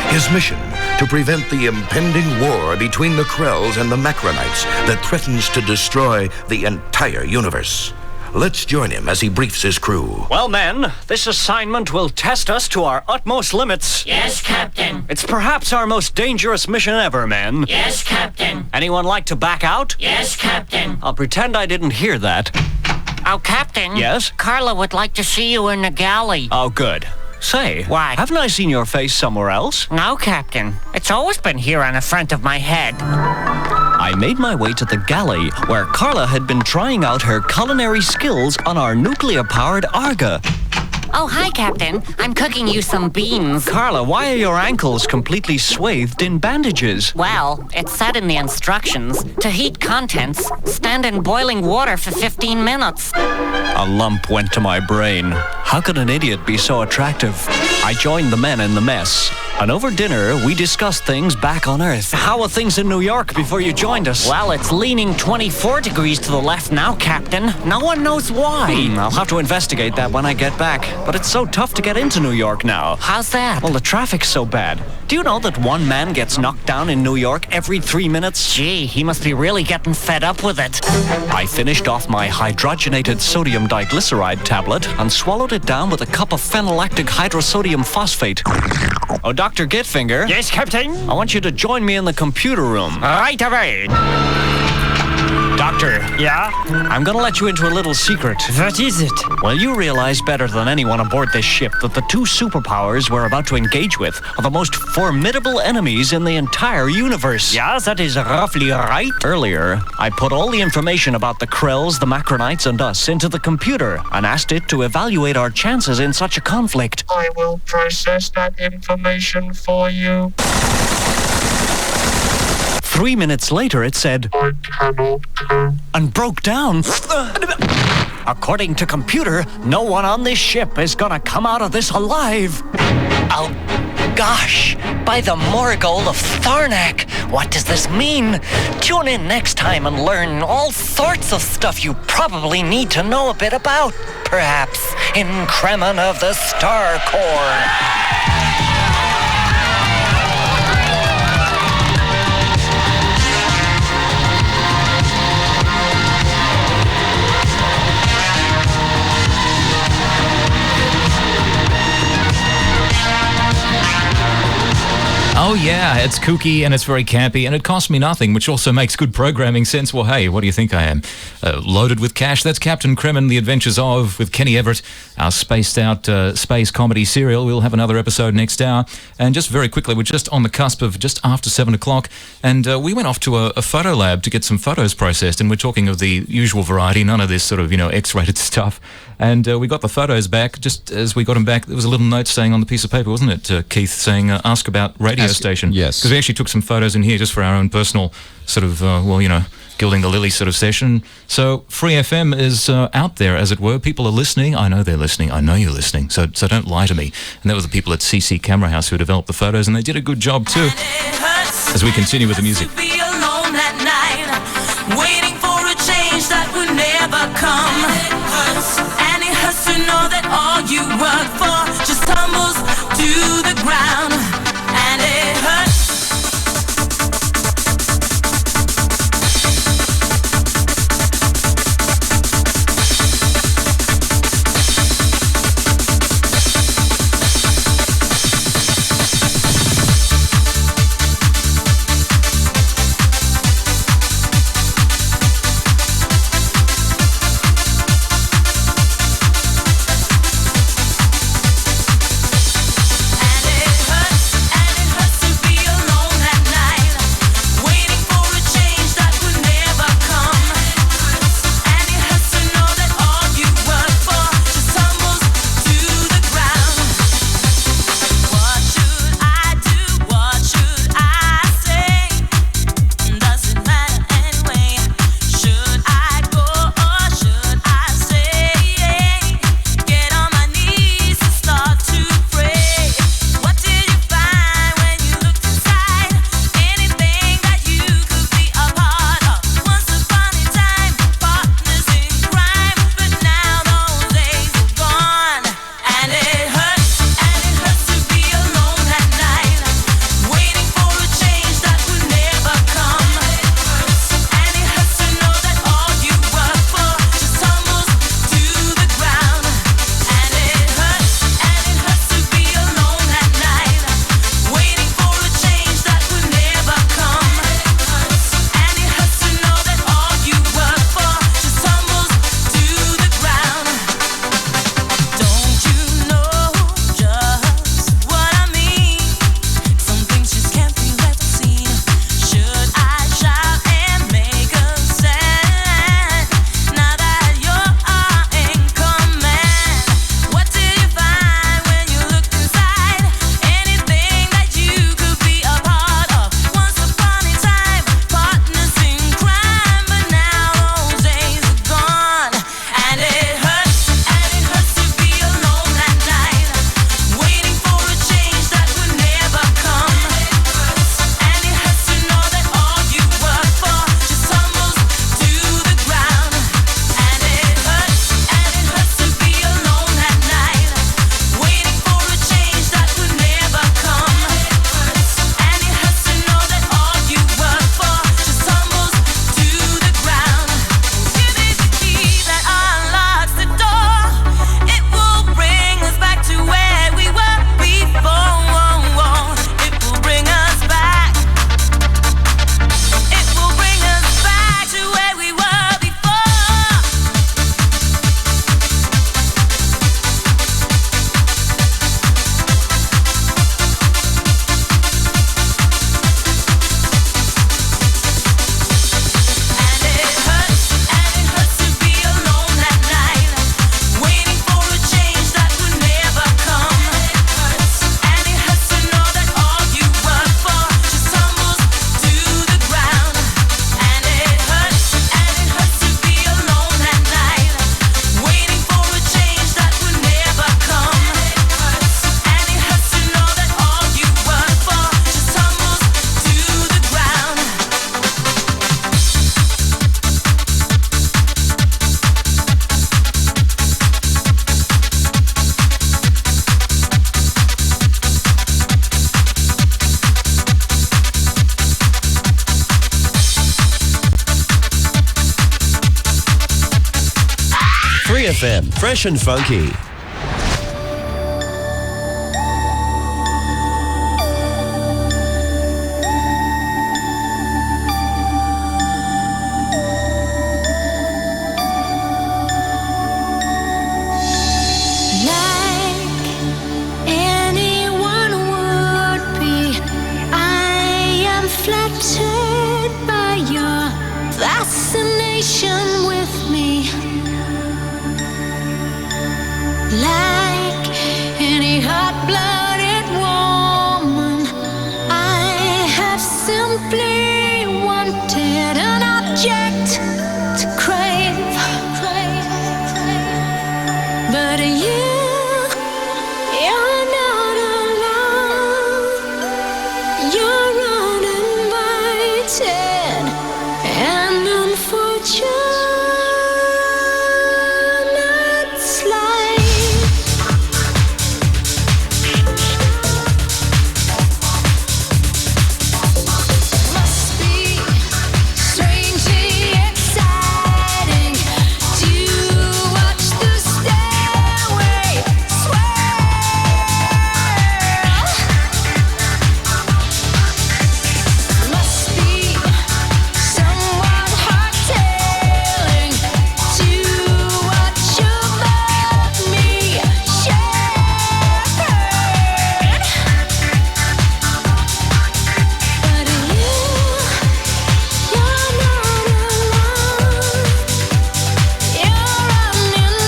Speaker 5: His mission, to prevent the impending war between the Krells and the Macronites that threatens to destroy the entire universe. Let's join him as he briefs his crew.
Speaker 19: Well, men, this assignment will test us to our utmost limits.
Speaker 20: Yes, Captain.
Speaker 19: It's perhaps our most dangerous mission ever, men.
Speaker 20: Yes, Captain.
Speaker 19: Anyone like to back out?
Speaker 20: Yes, Captain.
Speaker 19: I'll pretend I didn't hear that.
Speaker 20: Oh, Captain.
Speaker 19: Yes?
Speaker 20: Carla would like to see you in the galley.
Speaker 19: Oh, good. Say,
Speaker 20: why?
Speaker 19: Haven't I seen your face somewhere else?
Speaker 20: No, Captain. It's always been here on the front of my head.
Speaker 19: I made my way to the galley, where Carla had been trying out her culinary skills on our nuclear-powered Arga.
Speaker 20: Oh, hi, Captain. I'm cooking you some beans.
Speaker 19: Carla, why are your ankles completely swathed in bandages?
Speaker 20: Well, it said in the instructions, to heat contents, stand in boiling water for 15 minutes.
Speaker 19: A lump went to my brain. How could an idiot be so attractive? I joined the men in the mess, and over dinner, we discussed things back on Earth. How are things in New York before you joined us?
Speaker 20: Well, it's leaning 24 degrees to the left now, Captain. No one knows why.
Speaker 19: I'll have to investigate that when I get back. But it's so tough to get into New York now.
Speaker 20: How's that?
Speaker 19: Well, the traffic's so bad. Do you know that one man gets knocked down in New York every 3 minutes?
Speaker 20: Gee, he must be really getting fed up with it.
Speaker 19: I finished off my hydrogenated sodium diglyceride tablet and swallowed it down with a cup of phenylactic hydrosodium phosphate. Oh, Dr. Gitfinger.
Speaker 20: Yes, Captain?
Speaker 19: I want you to join me in the computer room.
Speaker 20: Right away.
Speaker 19: Doctor.
Speaker 20: Yeah?
Speaker 19: I'm gonna let you into a little secret.
Speaker 20: What is it?
Speaker 19: Well, you realize better than anyone aboard this ship that the two superpowers we're about to engage with are the most formidable enemies in the entire universe.
Speaker 20: Yeah, that is roughly right.
Speaker 19: Earlier, I put all the information about the Krells, the Macronites, and us into the computer and asked it to evaluate our chances in such a conflict.
Speaker 21: I will process that information for you.
Speaker 19: 3 minutes later, it said,
Speaker 21: I cannot go.
Speaker 19: And broke down. According to computer, no one on this ship is gonna come out of this alive.
Speaker 20: Oh, gosh. By the Morgul of Tharnak. What does this mean? Tune in next time and learn all sorts of stuff you probably need to know a bit about. Perhaps in Kremen of the Star Corps.
Speaker 1: Oh yeah, it's kooky and it's very campy and it costs me nothing, which also makes good programming sense. Well, hey, what do you think I am? Loaded with cash. That's Captain Kremen, The Adventures of, with Kenny Everett, our spaced out space comedy serial. We'll have another episode next hour. And just very quickly, we're just on the cusp of just after 7 o'clock, and we went off to a photo lab to get some photos processed, and we're talking of the usual variety, none of this sort of, X-rated stuff. And we got the photos back. Just as we got them back, there was a little note saying on the piece of paper, wasn't it, Keith, saying, ask about radio station.
Speaker 14: Yes.
Speaker 1: Because we actually took some photos in here just for our own personal sort of, gilding the lily sort of session. So Free FM is out there, as it were. People are listening. I know they're listening. I know you're listening. So don't lie to me. And that was the people at CC Camera House who developed the photos, and they did a good job too. As we continue with the music.
Speaker 2: Be alone at night, waiting for a change that would never come. And it hurts to know that all you work for just tumbles to the ground. And it hurts.
Speaker 7: Free FM, fresh and funky.
Speaker 2: station with me. Like any hot-blooded woman, I have simply wanted an object to crave. But you're not allowed. You're uninvited and unfortunate slide. Must be strangely exciting to watch the stairway swirl. Must be somewhat heart-tailing to watch above me shepherd. But you're not allowed. You're uninvited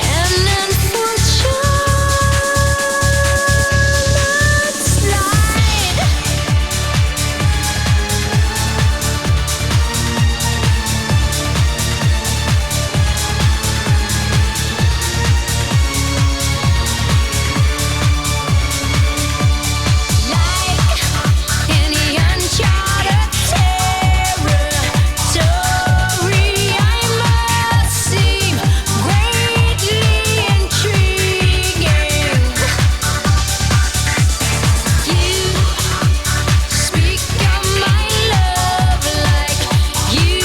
Speaker 2: and unfortunate slide. Like any uncharted territory, I must seem greatly intriguing. You speak of my love like you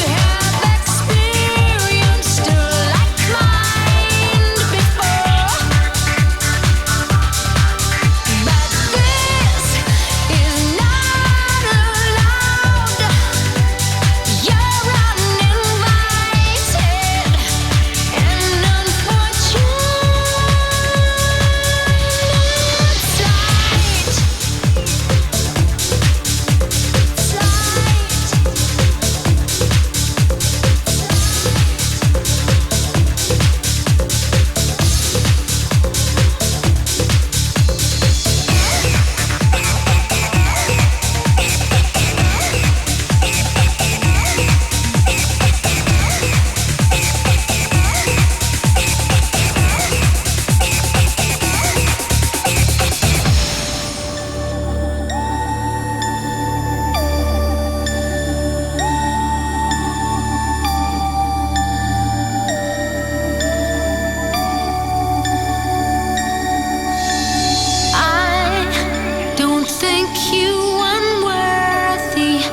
Speaker 2: have experienced a like mind before. But this is not allowed. You're uninvited and unfortunate slide. I don't think you unworthy.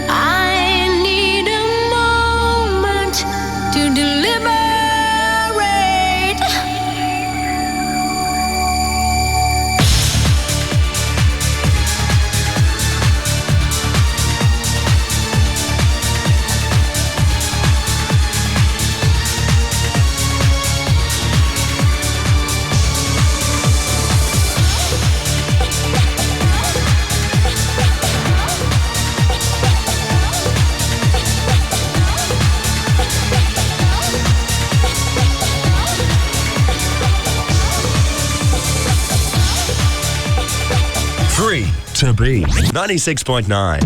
Speaker 2: I need a moment to deliberate.
Speaker 7: Free to be 96.9.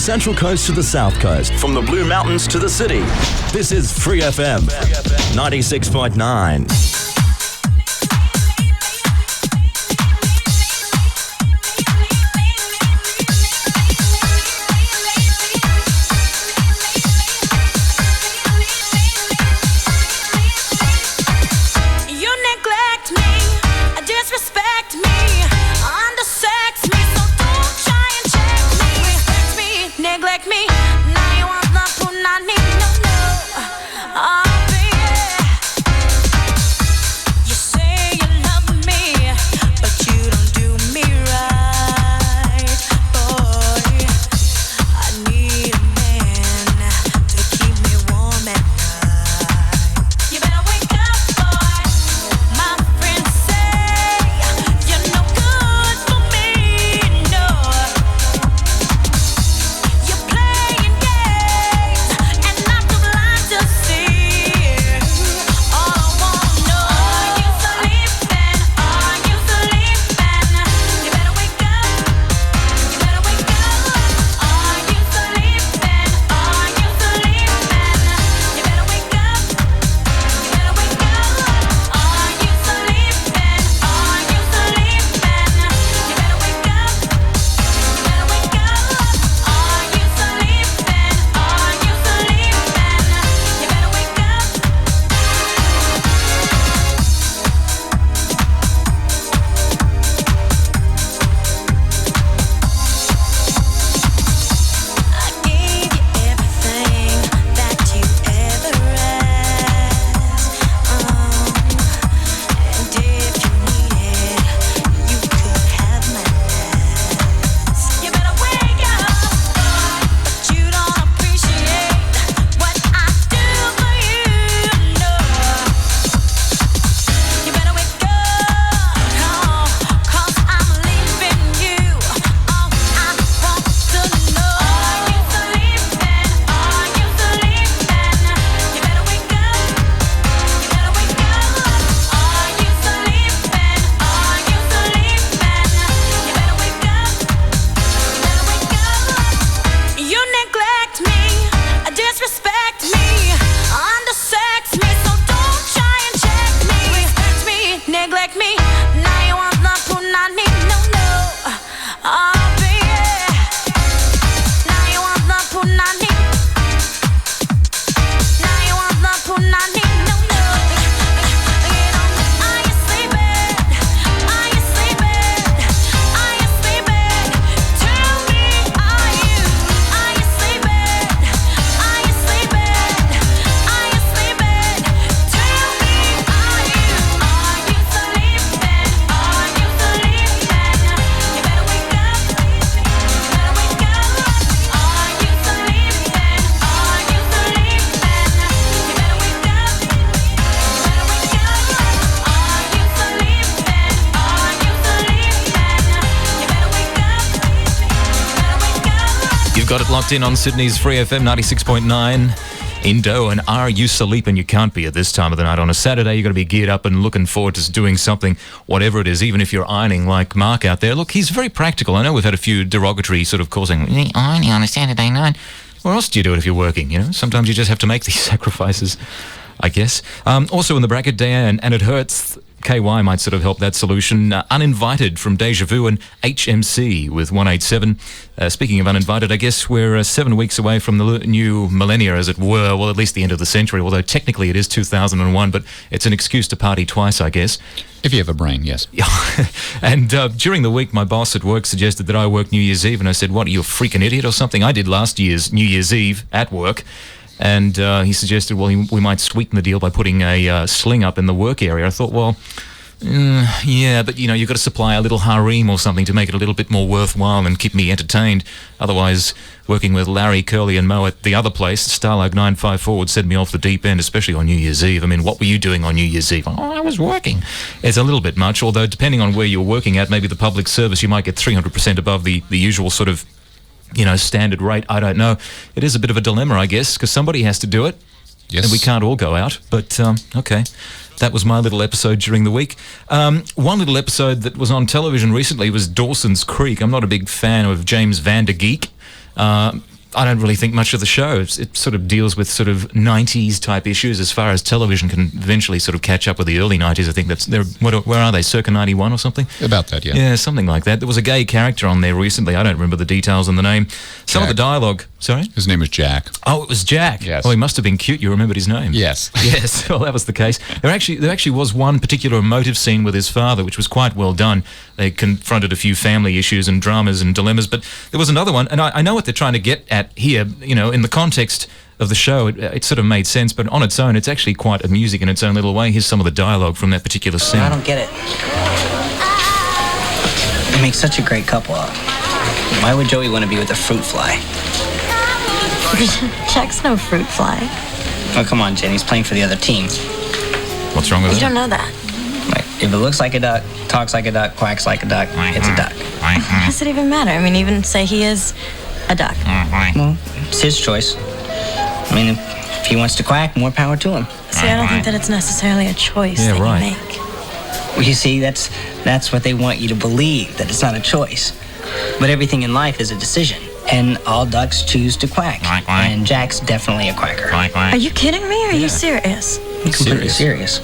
Speaker 7: Central Coast to the South Coast, from the Blue Mountains to the city. This is Free FM 96.9.
Speaker 2: You neglect me, disrespect me, undersex me, so don't try and check me. Respect me, neglect me, now you want the punani, no. Oh, baby. You say you love me, but you don't do me right, boy. I need a man to keep me warm at night. You better wake up, boy. My friends say you're no good for me, no. You're playing games and I'm too blind to see. All I wanna know, are you sleeping? Are you sleeping? You better wake up. You better wake up. Are you sleeping? Are you sleeping? You better wake up. You better wake up. Are you sleeping? Are you sleeping? You better wake up. You better wake up. Are you sleeping? Are you sleeping? You better wake up. I gave you everything that you ever asked. And if you need it, you could have my last. You better wake up, but you don't appreciate what I do for you, no. You better wake up, 'cause I'm leaving you. All I want to know, are you sleeping? Are you sleeping? You better wake up. You better wake up. Are you sleeping? Are you sleeping? You better wake up. You better wake up. You neglect me, disrespect me, undersex me, so don't try and check me. Respect me, neglect me, now you want the punani, no. Oh, baby. Now you want the punani. Now you want the punani, no. Are you sleeping? Are you sleeping? Are you sleeping? Tell me, are you sleeping? Are you sleeping? Are you sleeping? Tell me, are you sleeping? Are you sleeping? You better wake up. You better wake up. Are you sleeping? Are you sleeping? You better wake up. You better wake up. Are you sleeping? Are you sleeping? You better wake up. You better wake up.
Speaker 1: You've got it locked in on Sydney's Free FM 96.9. Indo, and are you sleeping? You can't be at this time of the night. On a Saturday, you've got to be geared up and looking forward to doing something, whatever it is, even if you're ironing like Mark out there. Look, he's very practical. I know we've had a few derogatory sort of causing ironing on a Saturday night. Where else do you do it if you're working? You know, sometimes you just have to make these sacrifices, I guess. Also in the bracket, Dan, and it hurts. KY might sort of help that solution. Uninvited from Deja Vu and HMC with 187. Speaking of uninvited, I guess we're 7 weeks away from the new millennia, as it were. Well, at least the end of the century, although technically it is 2001, but it's an excuse to party twice, I guess.
Speaker 14: If you have a brain, yes.
Speaker 1: And during the week, my boss at work suggested that I work New Year's Eve, and I said, what, are you a freaking idiot or something? I did last year's New Year's Eve at work. And he suggested, well, we might sweeten the deal by putting a sling up in the work area. I thought, well, yeah, but, you know, you've got to supply a little harem or something to make it a little bit more worthwhile and keep me entertained. Otherwise, working with Larry, Curly and Mo at the other place, Starlag 954, would send me off the deep end, especially on New Year's Eve. I mean, what were you doing on New Year's Eve? Oh, I was working. It's a little bit much, although depending on where you're working at, maybe the public service, you might get 300% above the usual sort of, you know, standard rate. I don't know. It is a bit of a dilemma, I guess, because somebody has to do it.
Speaker 14: Yes.
Speaker 1: And we can't all go out. But, okay. That was my little episode during the week. One little episode that was on television recently was Dawson's Creek. I'm not a big fan of James Van Der Geek. I don't really think much of the show. It sort of deals with sort of 90s type issues as far as television can eventually sort of catch up with the early 90s. I think where are they, circa 91 or something?
Speaker 14: About that, yeah.
Speaker 1: Yeah, something like that. There was a gay character on there recently. I don't remember the details on the name. Some of the dialogue, sorry?
Speaker 14: His name was Jack.
Speaker 1: Oh, it was Jack.
Speaker 14: Yes.
Speaker 1: Oh, he must have been cute. You remembered his name.
Speaker 14: Yes.
Speaker 1: Yes, well, that was the case. There actually was one particular emotive scene with his father, which was quite well done. They confronted a few family issues and dramas and dilemmas, but there was another one, and I know what they're trying to get at here, you know, in the context of the show, it sort of made sense, but on its own, it's actually quite amusing in its own little way. Here's some of the dialogue from that particular scene.
Speaker 3: I don't get it. They make such a great couple. Why would Joey want to be with a fruit fly?
Speaker 22: Jack's no fruit fly.
Speaker 3: Oh, come on, Jen. He's playing for the other team.
Speaker 1: What's wrong with
Speaker 22: You
Speaker 1: that?
Speaker 22: don't know that.
Speaker 3: Right. If it looks like a duck, talks like a duck, quacks like a duck, it's a duck.
Speaker 22: How does it even matter? I mean, even say he is a duck.
Speaker 3: Well, it's his choice. I mean, if he wants to quack, more power to him.
Speaker 22: See, I don't think that it's necessarily a choice
Speaker 3: Yeah,
Speaker 22: that
Speaker 3: right.
Speaker 22: you make.
Speaker 3: Well, you see, that's what they want you to believe, that it's not a choice. But everything in life is a decision. And all ducks choose to quack. And Jack's definitely a quacker.
Speaker 22: Are you kidding me or are you serious?
Speaker 3: I'm completely serious.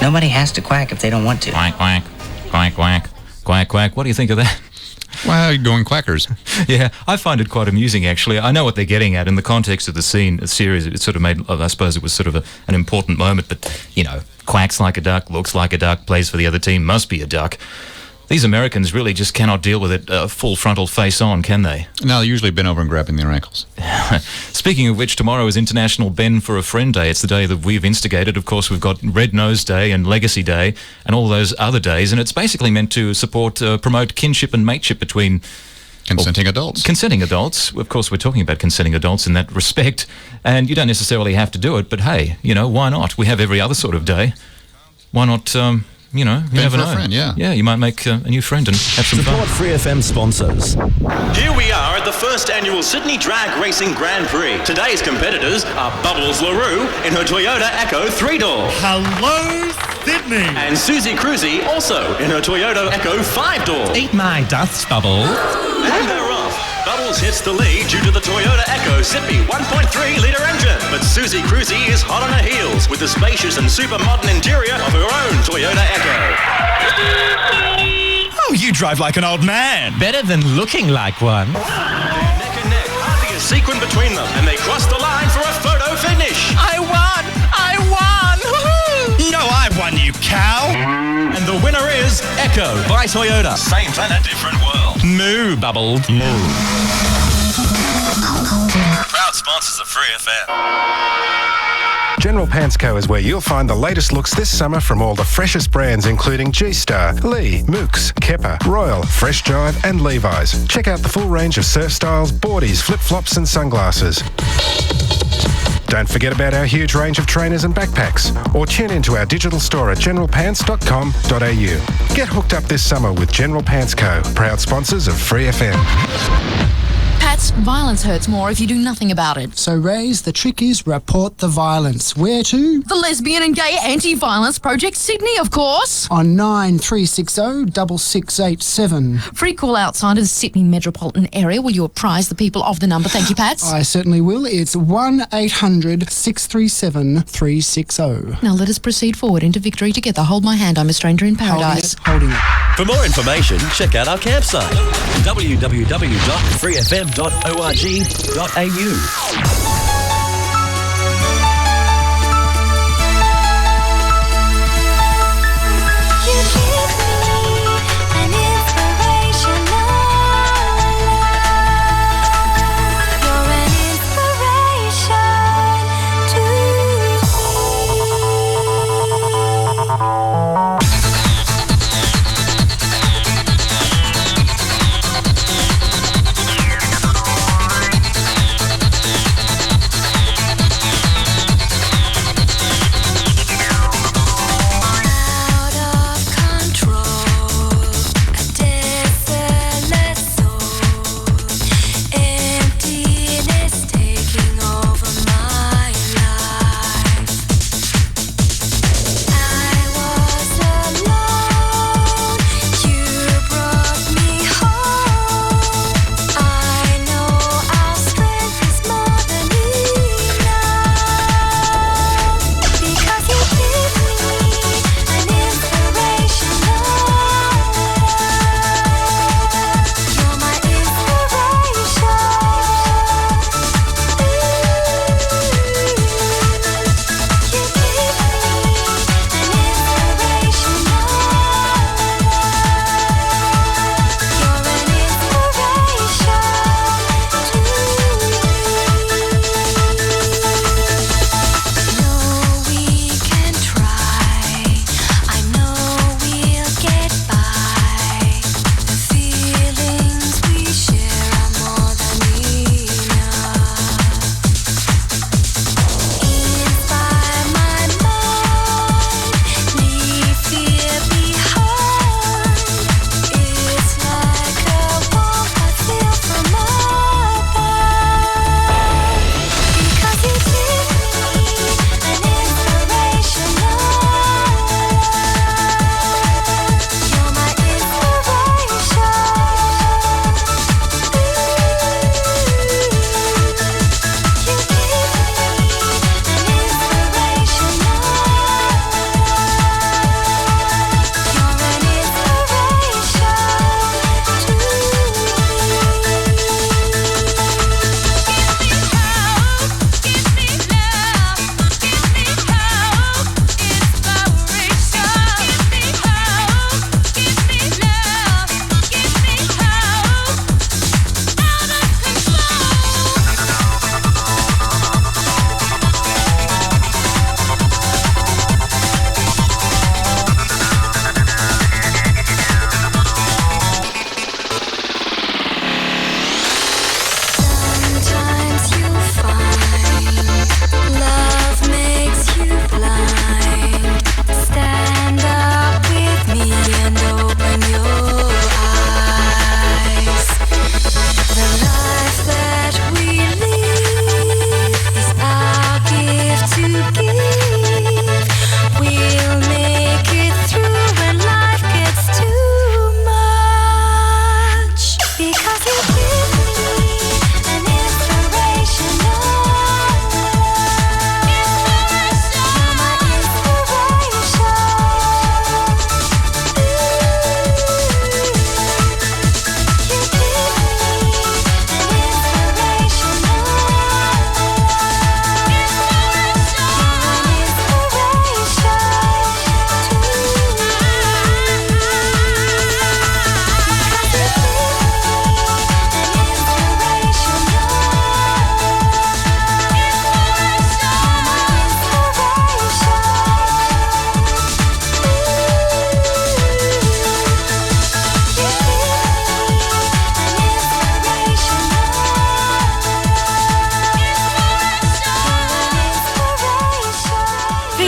Speaker 3: Nobody has to quack if they don't want to.
Speaker 1: Quack, quack, quack, quack, quack, quack. What do you think of that?
Speaker 14: Well, going quackers.
Speaker 1: Yeah, I find it quite amusing, actually. I know what they're getting at in the context of the scene, the series. It sort of made, I suppose it was sort of an important moment, but, you know, quacks like a duck, looks like a duck, plays for the other team, must be a duck. These Americans really just cannot deal with it full frontal face on, can they?
Speaker 14: No, they usually bend over and grabbing their ankles.
Speaker 1: Speaking of which, tomorrow is International Bend for a Friend Day. It's the day that we've instigated. Of course, we've got Red Nose Day and Legacy Day and all those other days, and it's basically meant to promote kinship and mateship between
Speaker 14: consenting adults.
Speaker 1: Consenting adults. Of course, we're talking about consenting adults in that respect, and you don't necessarily have to do it, but hey, you know, why not? We have every other sort of day. Why not... you know, you never
Speaker 14: for a
Speaker 1: know.
Speaker 14: friend, yeah.
Speaker 1: Yeah, you might make a new friend and have some
Speaker 7: Support
Speaker 1: fun.
Speaker 7: Free FM sponsors.
Speaker 23: Here we are at the first annual Sydney Drag Racing Grand Prix. Today's competitors are Bubbles LaRue in her Toyota Echo 3-door.
Speaker 24: Hello, Sydney.
Speaker 23: And Susie Cruisy also in her Toyota Echo 5-door.
Speaker 24: Eat my dust, Bubbles.
Speaker 23: And they're off. Bubbles hits the lead due to the Toyota Echo zippy 1.3-litre engine. But Susie Cruisy is hot on her heels with the spacious and super modern interior of her own Toyota Echo.
Speaker 24: Oh, you drive like an old man. Better than looking like one.
Speaker 23: Neck and neck, hardly a sequin between them, and they cross the line for a photo finish.
Speaker 24: I won! I won! Woohoo! No, I won, you cow!
Speaker 23: And the winner is Echo by Toyota. Same planet, different world.
Speaker 24: Moo, Bubbles. Moo.
Speaker 23: Proud sponsors of Free FM.
Speaker 25: General Pants Co. is where you'll find the latest looks this summer from all the freshest brands including G-Star, Lee, Mooks, Kepper, Royal, Fresh Jive and Levi's. Check out the full range of surf styles, boardies, flip-flops and sunglasses. Don't forget about our huge range of trainers and backpacks, or tune into our digital store at generalpants.com.au. Get hooked up this summer with General Pants Co., proud sponsors of Free FM.
Speaker 26: Pats, violence hurts more if you do nothing about it.
Speaker 27: So, Rays, the trick is report the violence. Where to?
Speaker 26: The Lesbian and Gay Anti-Violence Project Sydney, of course.
Speaker 27: On 9360-6687.
Speaker 26: Free call outside of the Sydney metropolitan area. Will you apprise the people of the number? Thank you, Pats.
Speaker 27: I certainly will. It's 1-800-637-360.
Speaker 26: Now let us proceed forward into victory together. Hold my hand. I'm a stranger in paradise.
Speaker 27: Holding it.
Speaker 7: For more information, check out our campsite, www.freefm.org.au.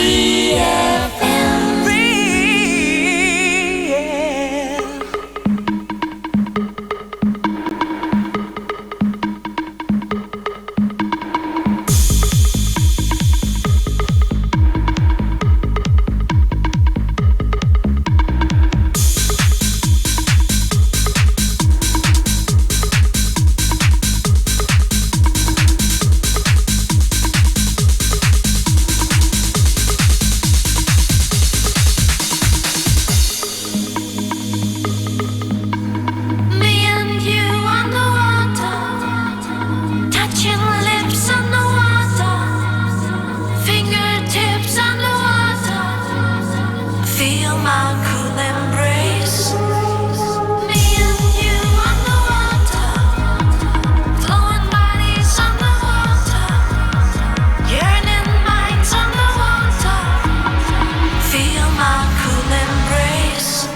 Speaker 2: Free FM. Me and you on the water, touching lips on the water, fingertips on the water. Feel my cool embrace. Me and you on the water, flowing bodies on the water, yearning minds on the water. Feel my cool embrace.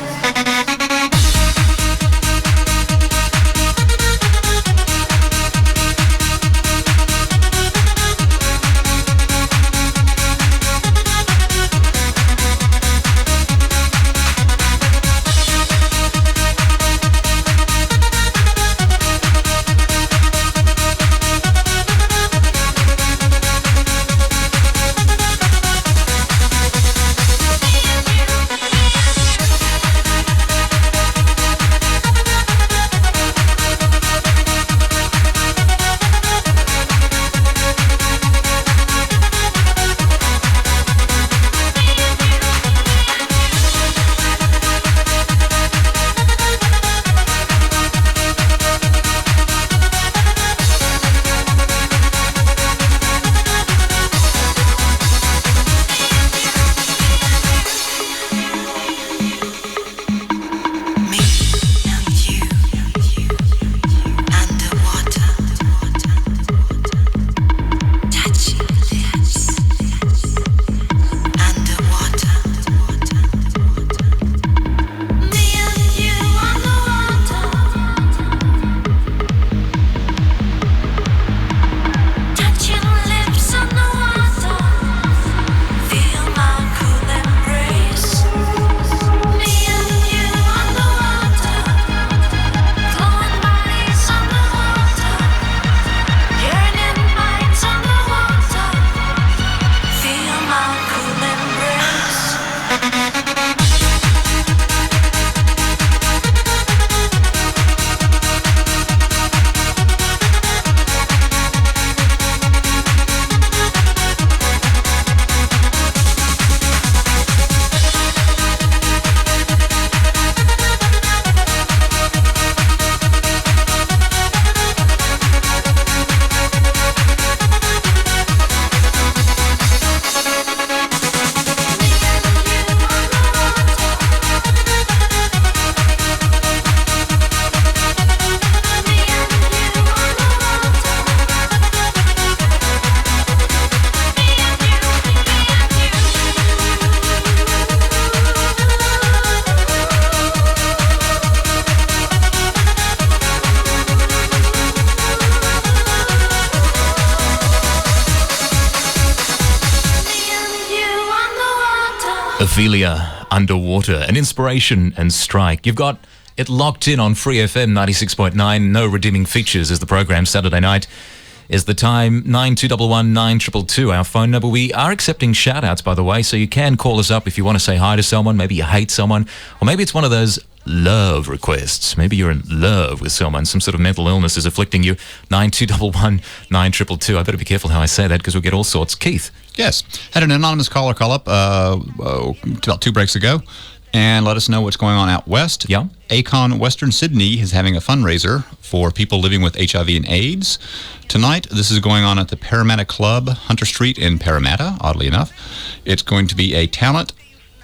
Speaker 1: Ophelia, Underwater, an inspiration and strike. You've got it locked in on Free FM 96.9. No redeeming features as the program Saturday night is the time 9211 9222, our phone number. We are accepting shout outs, by the way, so you can call us up if you want to say hi to someone. Maybe you hate someone, or maybe it's one of those love requests. Maybe you're in love with someone, some sort of mental illness is afflicting you. 9211 9222. I better be careful how I say that because we'll get all sorts. Keith.
Speaker 14: Yes. Had an anonymous caller call up about 2 breaks ago and let us know what's going on out west.
Speaker 1: Yeah.
Speaker 14: Acon Western Sydney is having a fundraiser for people living with HIV and AIDS. Tonight, this is going on at the Parramatta Club, Hunter Street in Parramatta, oddly enough. It's going to be a talent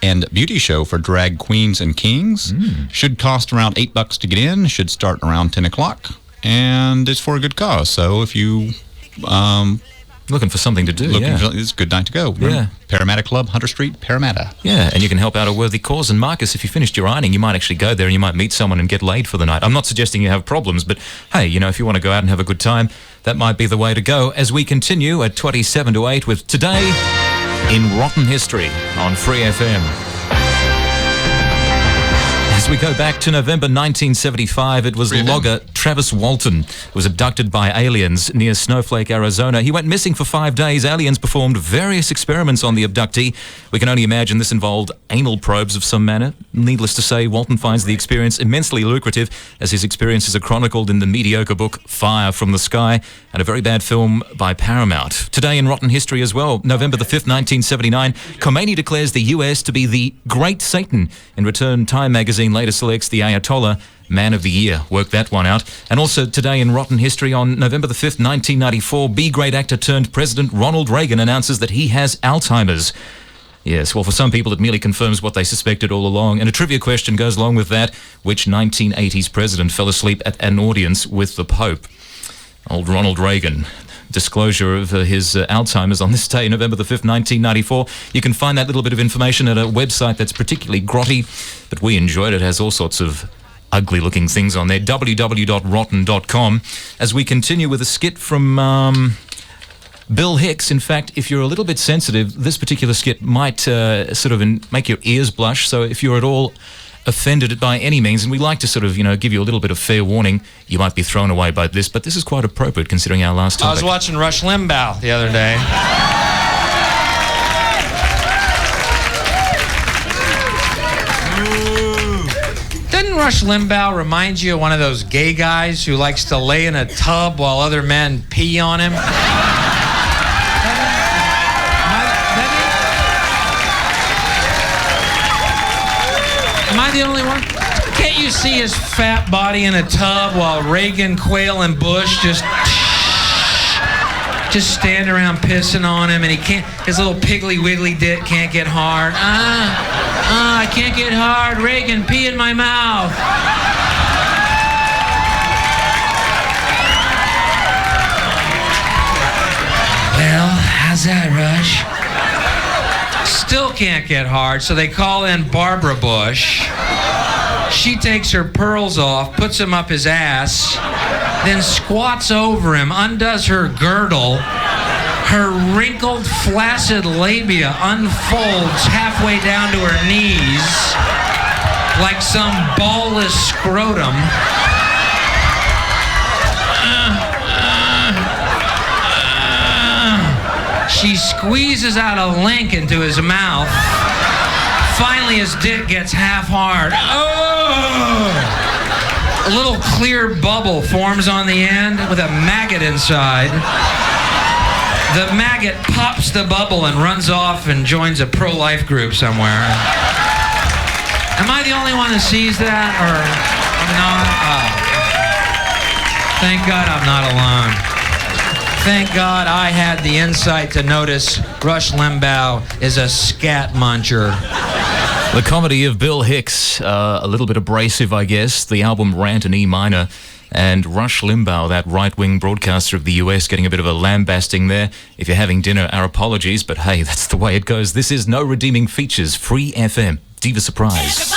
Speaker 14: and beauty show for drag queens and kings. Should cost around $8 to get in, should start around 10 o'clock, and it's for a good cause. So if you
Speaker 1: looking for something to do,
Speaker 14: it's a good night to go.
Speaker 1: Yeah.
Speaker 14: Parramatta Club, Hunter Street, Parramatta.
Speaker 1: Yeah, and you can help out a worthy cause. And Marcus, if you finished your ironing, you might actually go there and you might meet someone and get laid for the night. I'm not suggesting you have problems, but hey, you know, if you want to go out and have a good time, that might be the way to go. As we continue at 27 to 8 with Today in Rotten History on Free FM. As we go back to November 1975, it was logger Travis Walton who was abducted by aliens near Snowflake, Arizona. He went missing for 5 days. Aliens performed various experiments on the abductee. We can only imagine this involved anal probes of some manner. Needless to say, Walton finds the experience immensely lucrative, as his experiences are chronicled in the mediocre book Fire from the Sky, and a very bad film by Paramount. Today in Rotten History as well, November the 5th, 1979, Khomeini declares the US to be the Great Satan. In return, Time magazine later selects the Ayatollah Man of the Year. Work that one out. And also today in Rotten History on November the 5th, 1994, B-grade actor turned President Ronald Reagan announces that he has Alzheimer's. Yes, well, for some people it merely confirms what they suspected all along. And a trivia question goes along with that. Which 1980s president fell asleep at an audience with the Pope? Old Ronald Reagan. Disclosure of his Alzheimer's on this day, November the 5th, 1994. You can find that little bit of information at a website that's particularly grotty, but we enjoyed it. It has all sorts of ugly-looking things on there, www.rotten.com. As we continue with a skit from Bill Hicks. In fact, if you're a little bit sensitive, this particular skit might sort of make your ears blush, so if you're at all offended by any means, and we like to sort of, give you a little bit of fair warning, you might be thrown away by this, but this is quite appropriate considering our last topic.
Speaker 9: I was watching Rush Limbaugh the other day. Doesn't Rush Limbaugh remind you of one of those gay guys who likes to lay in a tub while other men pee on him? Am I the only one? Can't you see his fat body in a tub while Reagan, Quayle, and Bush just stand around pissing on him, and he can't, his little piggly wiggly dick can't get hard. I can't get hard. Reagan, pee in my mouth. Well, how's that, Rush? Still can't get hard, so they call in Barbara Bush. She takes her pearls off, puts them up his ass, then squats over him, undoes her girdle. Her wrinkled, flaccid labia unfolds halfway down to her knees like some ballless scrotum. She squeezes out a link into his mouth. Finally, his dick gets half hard. Oh! A little clear bubble forms on the end with a maggot inside. The maggot pops the bubble and runs off and joins a pro-life group somewhere. Am I the only one that sees that, or not? Oh. Thank God I'm not alone. Thank God I had the insight to notice Rush Limbaugh is a scat muncher.
Speaker 1: The comedy of Bill Hicks, a little bit abrasive, I guess. The album Rant in E minor. And Rush Limbaugh, that right-wing broadcaster of the US, getting a bit of a lambasting there. If you're having dinner, our apologies, but hey, that's the way it goes. This is No Redeeming Features, Free FM. Diva Surprise.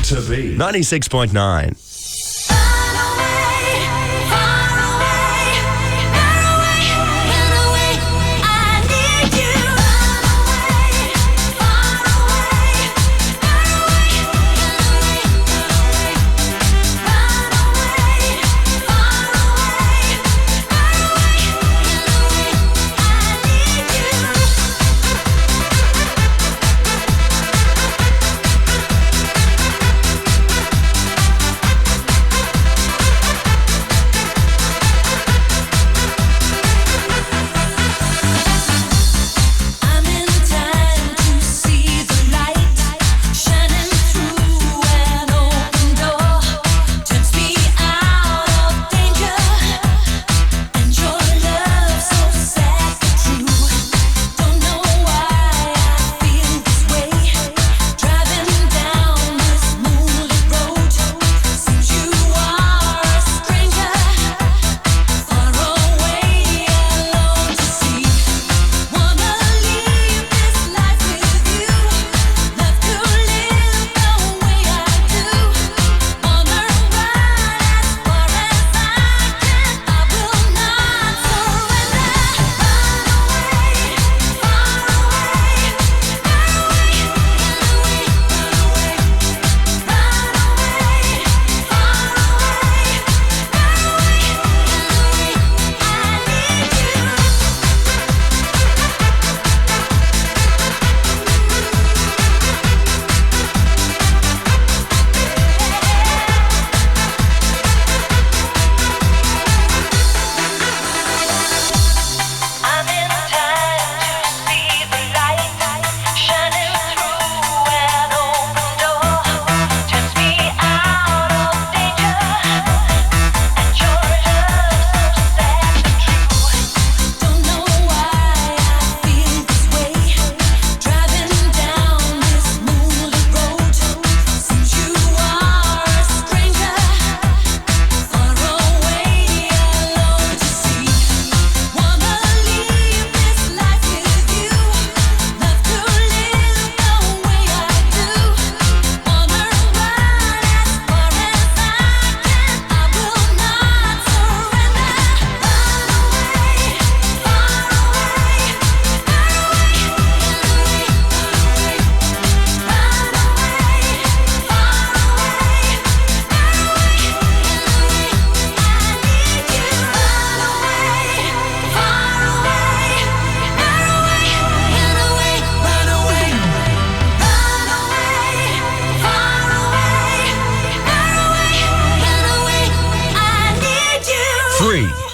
Speaker 10: to be 96.9.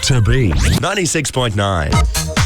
Speaker 10: To be 96.9.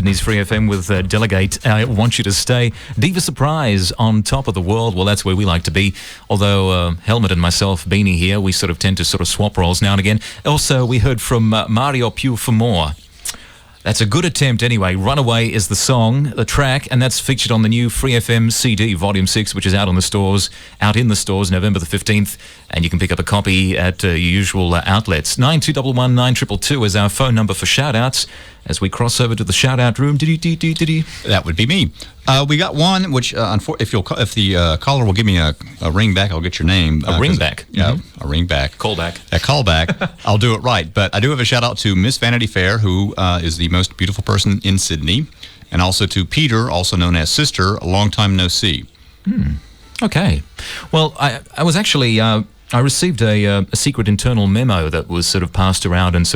Speaker 1: Sydney's Free FM with Delegate. I Want You to Stay. Diva Surprise on top of the world. Well, that's where we like to be. Although Helmet and myself, Beanie here, we tend to swap roles now and again. Also, we heard from Mario Pugh for More. That's a good attempt anyway. Runaway is the song, the track, and that's featured on the new Free FM CD, Volume 6, which is out in the stores November the 15th, and you can pick up a copy at your usual outlets. 9211 9222 is our phone number for shout-outs as we cross over to the shout-out room.
Speaker 14: That would be me. We got one, which if the caller will give me a ring back, I'll get your name.
Speaker 1: A ring back?
Speaker 14: Yeah, a ring back.
Speaker 1: Call back.
Speaker 14: A call back. I'll do it right. But I do have a shout-out to Miss Vanity Fair, who is the most beautiful person in Sydney, and also to Peter, also known as Sister, a long time no see.
Speaker 1: Okay. Well, I was actually... I received a secret internal memo that was passed around and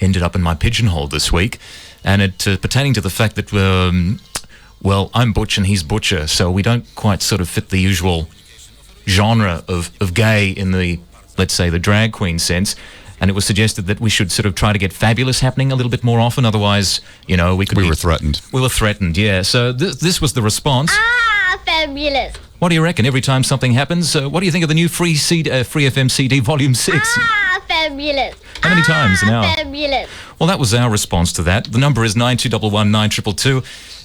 Speaker 1: ended up in my pigeonhole this week, and it pertaining to the fact that, well, I'm Butch and he's Butcher, so we don't quite fit the usual genre of gay in the, let's say, the drag queen sense. And it was suggested that we should try to get fabulous happening a little bit more often, otherwise, we
Speaker 14: were threatened.
Speaker 1: We were threatened, yeah. So this was the response.
Speaker 12: Ah, fabulous.
Speaker 1: What do you reckon? Every time something happens, what do you think of the new Free FM CD Volume 6?
Speaker 12: Ah, fabulous.
Speaker 1: How many times an hour?
Speaker 12: Fabulous.
Speaker 1: Well, that was our response to that. The number is 9211 9222.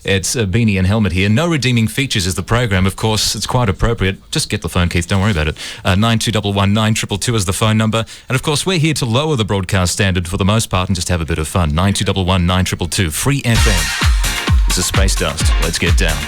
Speaker 1: It's Beanie and Helmet here. No redeeming features is the program. Of course, it's quite appropriate. Just get the phone, Keith. Don't worry about it. 9211 9222 is the phone number. And, of course, we're here to lower the broadcast standard for the most part and just have a bit of fun. 9211 9222. Free FM. This is Space Dust. Let's get down.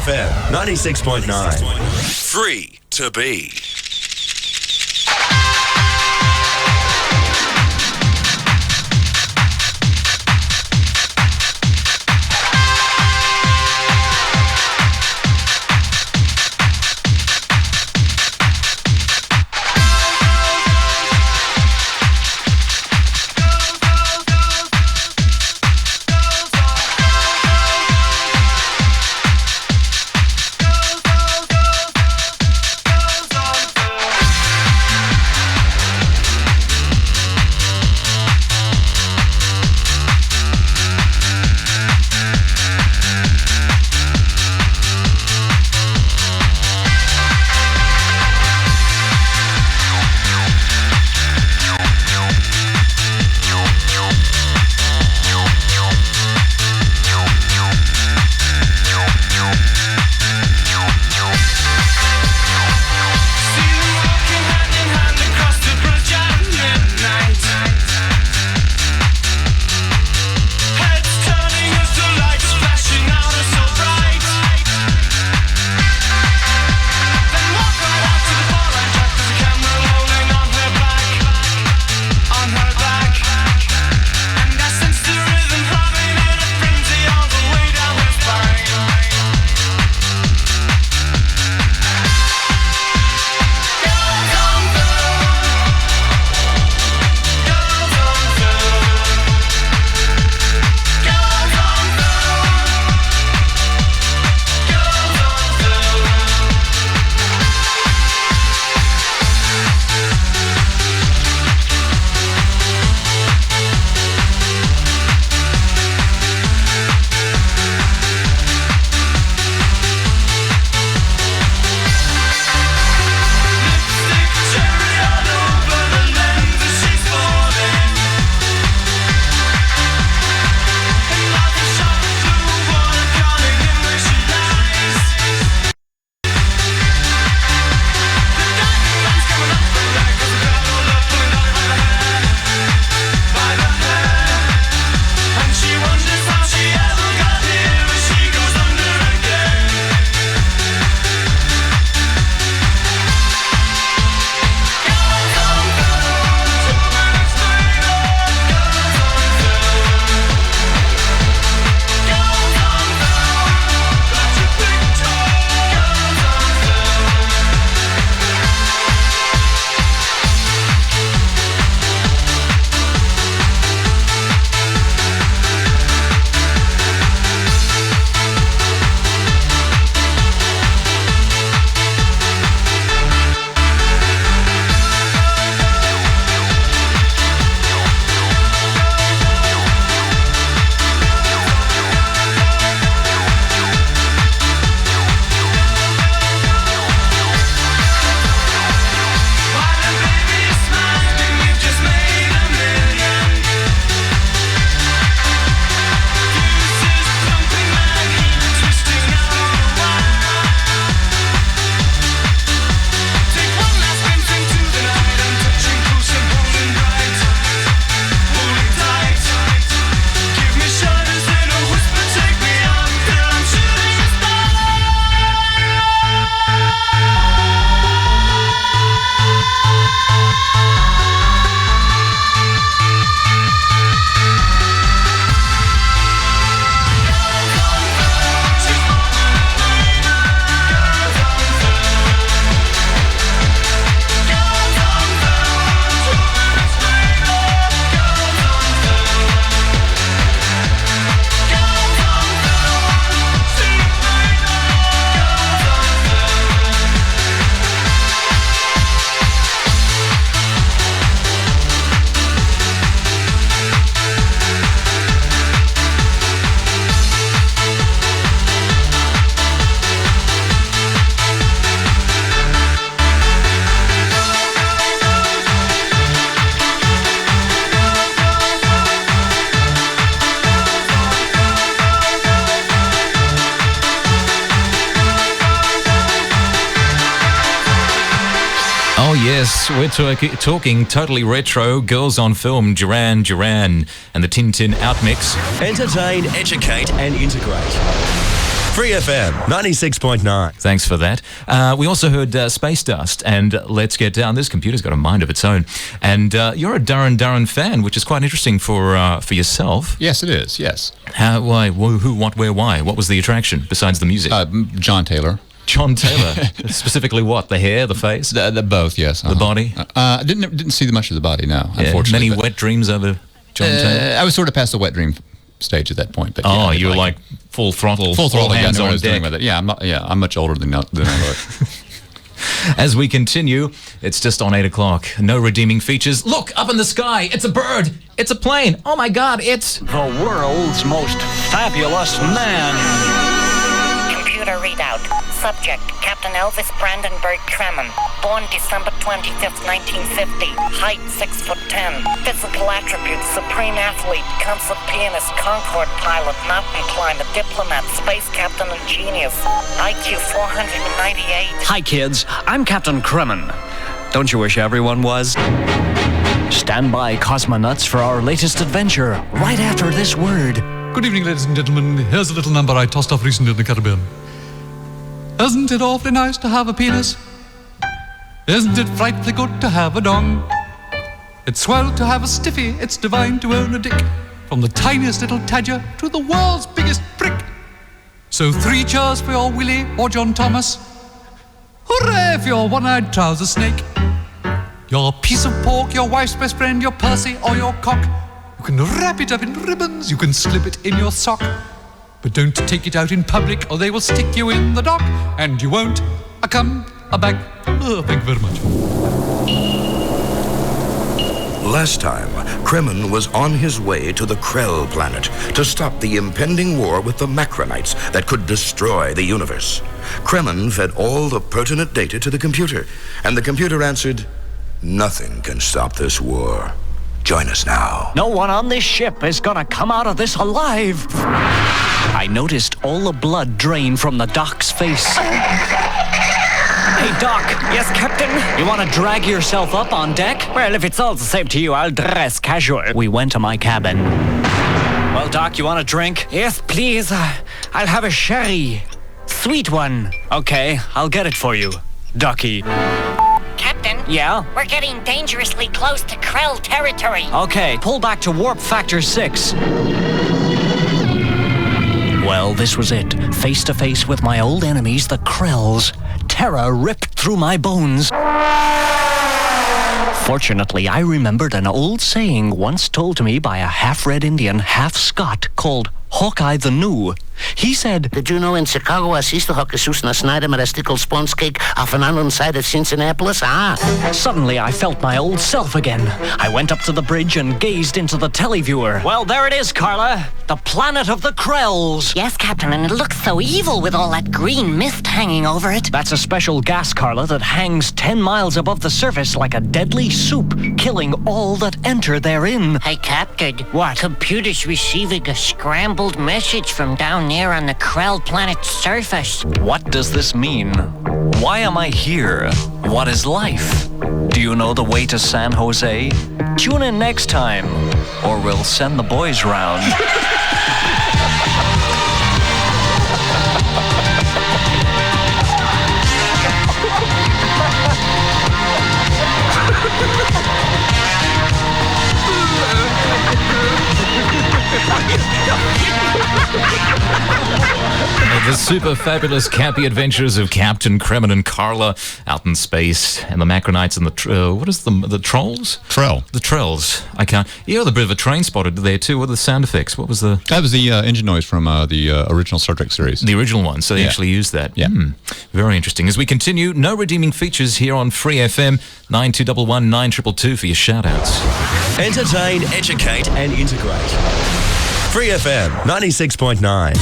Speaker 10: FM 96.9.
Speaker 5: Free to be.
Speaker 1: Oh, yes, we're talking totally retro, girls on film, Duran Duran, and the Tintin Outmix.
Speaker 10: Entertain, educate, and integrate. Free FM 96.9.
Speaker 1: Thanks for that. We also heard Space Dust and Let's Get Down. This computer's got a mind of its own. And you're a Durran fan, which is quite interesting for yourself.
Speaker 14: Yes, it is, yes.
Speaker 1: How, why, who, what, where, why? What was the attraction besides the music?
Speaker 14: John Taylor.
Speaker 1: John Taylor. Specifically what? The hair, the face?
Speaker 14: The both, yes.
Speaker 1: The body?
Speaker 14: Didn't see much of the body, no,
Speaker 1: Yeah.
Speaker 14: unfortunately.
Speaker 1: Many wet dreams over John Taylor?
Speaker 14: I was sort of past the wet dream stage at that point. But yeah,
Speaker 1: you were like full throttle,
Speaker 14: full throttle,
Speaker 1: hands
Speaker 14: yeah,
Speaker 1: on
Speaker 14: I was
Speaker 1: deck.
Speaker 14: doing with it. Yeah, I'm much older than I look.
Speaker 1: As we continue, it's just on 8 o'clock. No redeeming features. Look, up in the sky. It's a bird. It's a plane. Oh my God, it's
Speaker 19: the world's most fabulous man.
Speaker 8: Computer readout. Subject, Captain Elvis Brandenburg Kremen. Born December 25th, 1950. Height, 6'10". Physical attributes, supreme athlete, concert pianist, Concorde pilot, mountain climber, diplomat, space captain, and genius. IQ 498.
Speaker 19: Hi, kids. I'm Captain Kremen. Don't you wish everyone was? Stand by, cosmonauts, for our latest adventure right after this word.
Speaker 11: Good evening, ladies and gentlemen. Here's a little number I tossed off recently in the Caribbean. Isn't it awfully nice to have a penis? Isn't it frightfully good to have a dong? It's swell to have a stiffy, it's divine to own a dick. From the tiniest little tadger to the world's biggest prick. So 3 cheers for your Willie or John Thomas. Hooray for your one-eyed trouser snake. Your piece of pork, your wife's best friend, your Percy or your cock. You can wrap it up in ribbons, you can slip it in your sock. But don't take it out in public or they will stick you in the dock. And you won't come back. Oh, thank you very much.
Speaker 5: Last time, Kremen was on his way to the Krell planet to stop the impending war with the Macronites that could destroy the universe. Kremen fed all the pertinent data to the computer, and the computer answered, "Nothing can stop this war. Join us now."
Speaker 19: No one on this ship is gonna come out of this alive. I noticed all the blood drain from the Doc's face. Hey, Doc.
Speaker 8: Yes, Captain?
Speaker 19: You want to drag yourself up on deck?
Speaker 8: Well, if it's all the same to you, I'll dress casual.
Speaker 19: We went to my cabin. Well, Doc, you want a drink?
Speaker 8: Yes, please. I'll have a sherry. Sweet one.
Speaker 19: Okay, I'll get it for you, Ducky.
Speaker 8: Captain?
Speaker 19: Yeah?
Speaker 8: We're getting dangerously close to Krell territory.
Speaker 19: Okay, pull back to warp factor 6. Well, this was it. Face to face with my old enemies, the Krells. Terror ripped through my bones. Fortunately, I remembered an old saying once told to me by a half-red Indian, half-Scot called Hawkeye the New. He said,
Speaker 13: "Did you know in Chicago I used to hook a Susana Snyder with a stickle sponge cake off an island side of Cincinnati?
Speaker 19: Suddenly, I felt my old self again. I went up to the bridge and gazed into the televiewer. Well, there it is, Carla. The planet of the Krells.
Speaker 8: Yes, Captain, and it looks so evil with all that green mist hanging over it.
Speaker 19: That's a special gas, Carla, that hangs 10 miles above the surface like a deadly soup, killing all that enter therein.
Speaker 8: Hey, Captain.
Speaker 19: What?
Speaker 8: Computer's receiving a scrambled message from down there on the Krell planet's surface.
Speaker 19: What does this mean? Why am I here? What is life? Do you know the way to San Jose? Tune in next time, or we'll send the boys round.
Speaker 1: The super fabulous campy adventures of Captain Kremen and Carla out in space, and the Macronites and the what is the trolls?
Speaker 14: Trell.
Speaker 1: The Trells. I can't. You had a bit of a train spotted there too. What are the sound effects? What was the?
Speaker 14: That was the engine noise from the original Star Trek series.
Speaker 1: The original one. So they actually used that.
Speaker 14: Yeah.
Speaker 1: Very interesting. As we continue, no redeeming features here on Free FM 9211 9222 for your shout outs.
Speaker 10: Entertain, educate, and integrate. Free FM 96.9.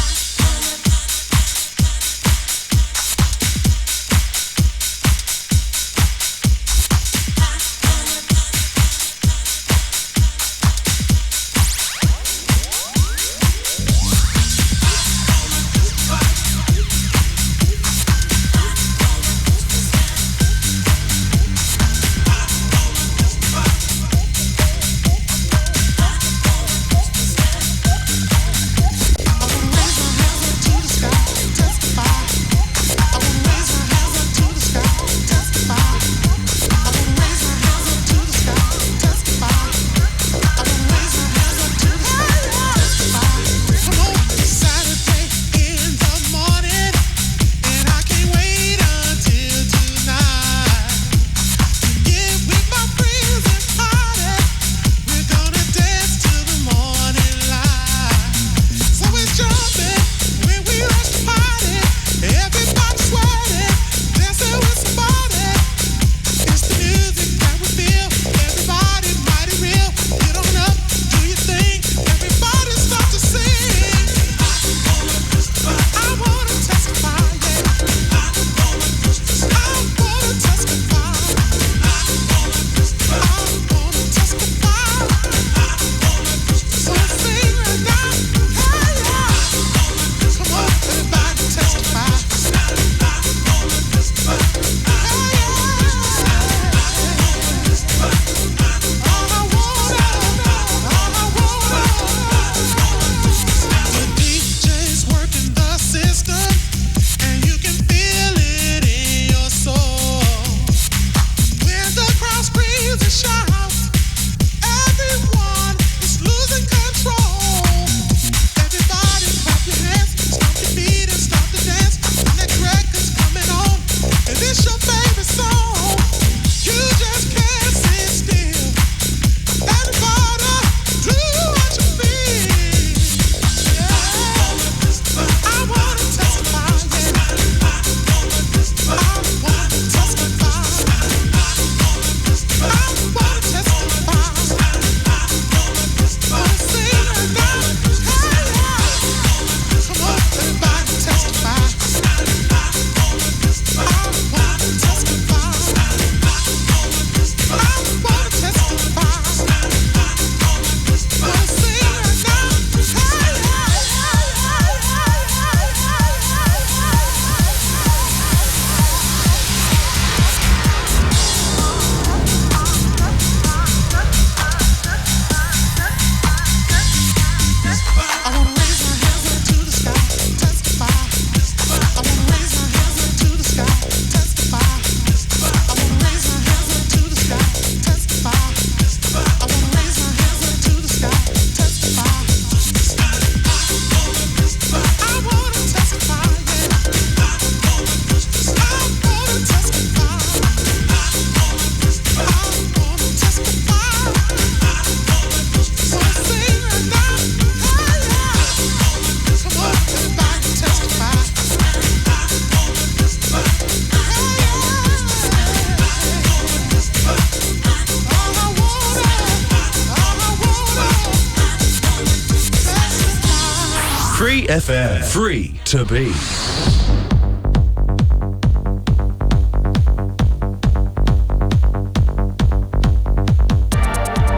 Speaker 10: Free FM. Free to be.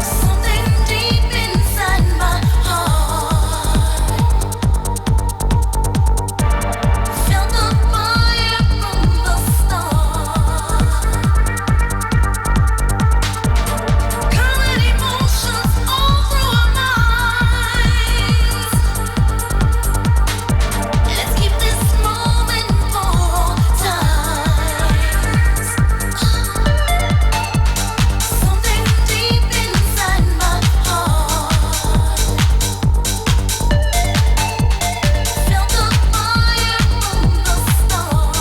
Speaker 2: Something deep inside my heart felt the fire from the start. Current emotions all through our minds. Let's keep this moment for all times. Something deep inside my heart felt the fire from the start.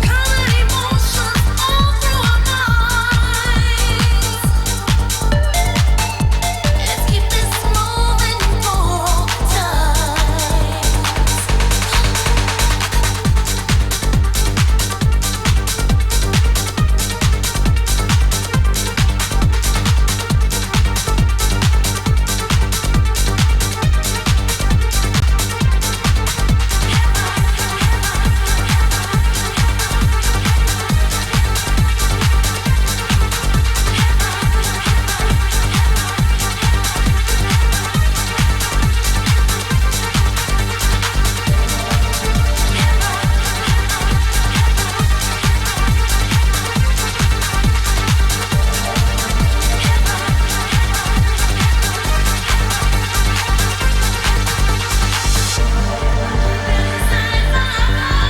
Speaker 2: Current emotions all through our minds. Let's keep this moment for all times. Something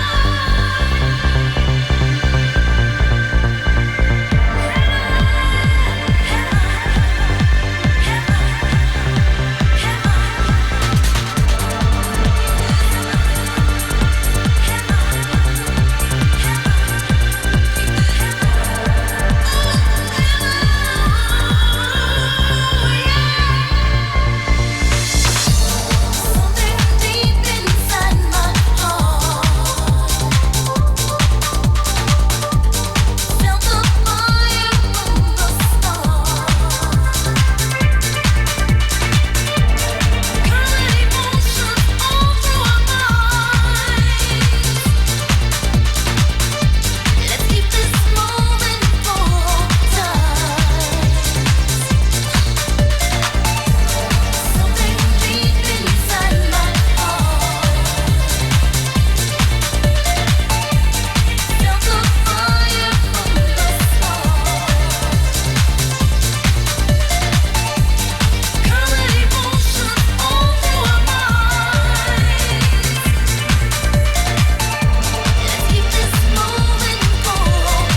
Speaker 2: deep inside my heart felt the fire from the start. Current emotions all through our minds. Let's keep this moment for all times. Something deep inside my heart felt the fire from the start. Current emotions all through our minds. Let's keep this moment for all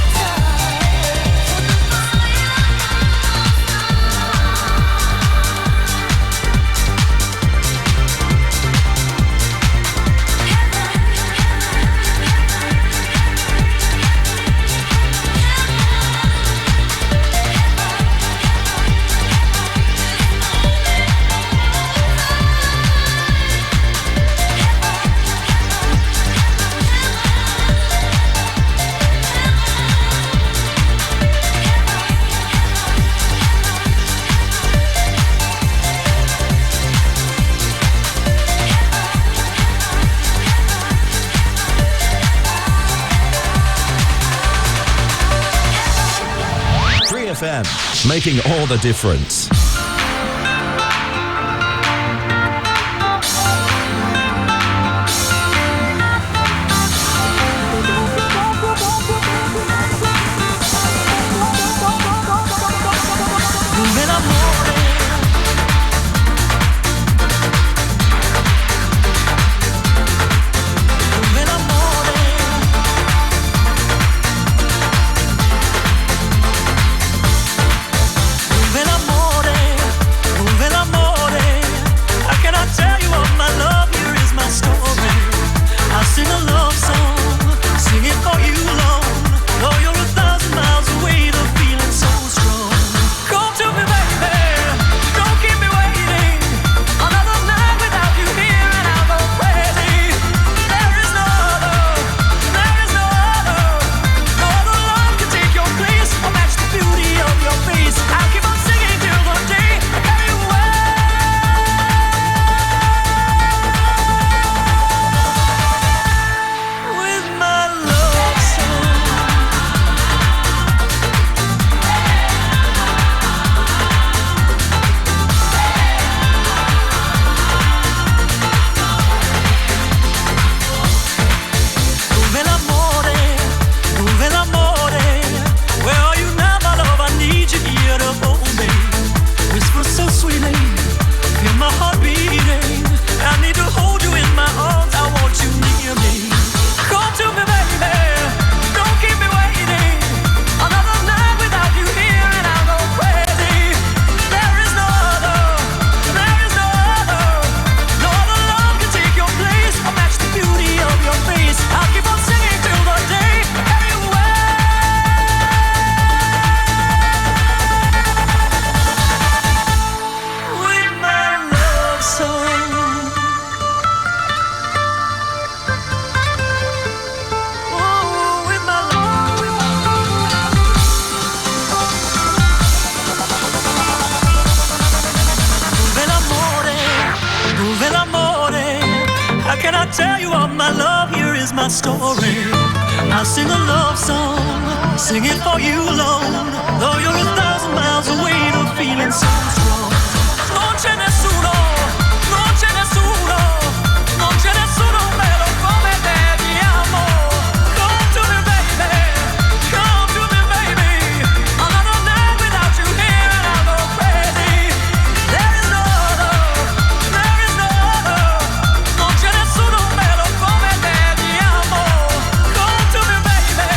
Speaker 10: Free FM. Making all the difference.
Speaker 2: Go to me, baby. my love, here is my story. I sing a love song, sing it for you alone. Though you're 1,000 miles away, the feeling so strong. Non c'è nessuno, non c'è nessuno, non c'è nessuno bello come te, ti amo. Come to me, baby, come to me, baby. Another night without you here and I'll go crazy. There is no other, there is no other. Non c'è nessuno bello come te, ti amo. Come to me, baby,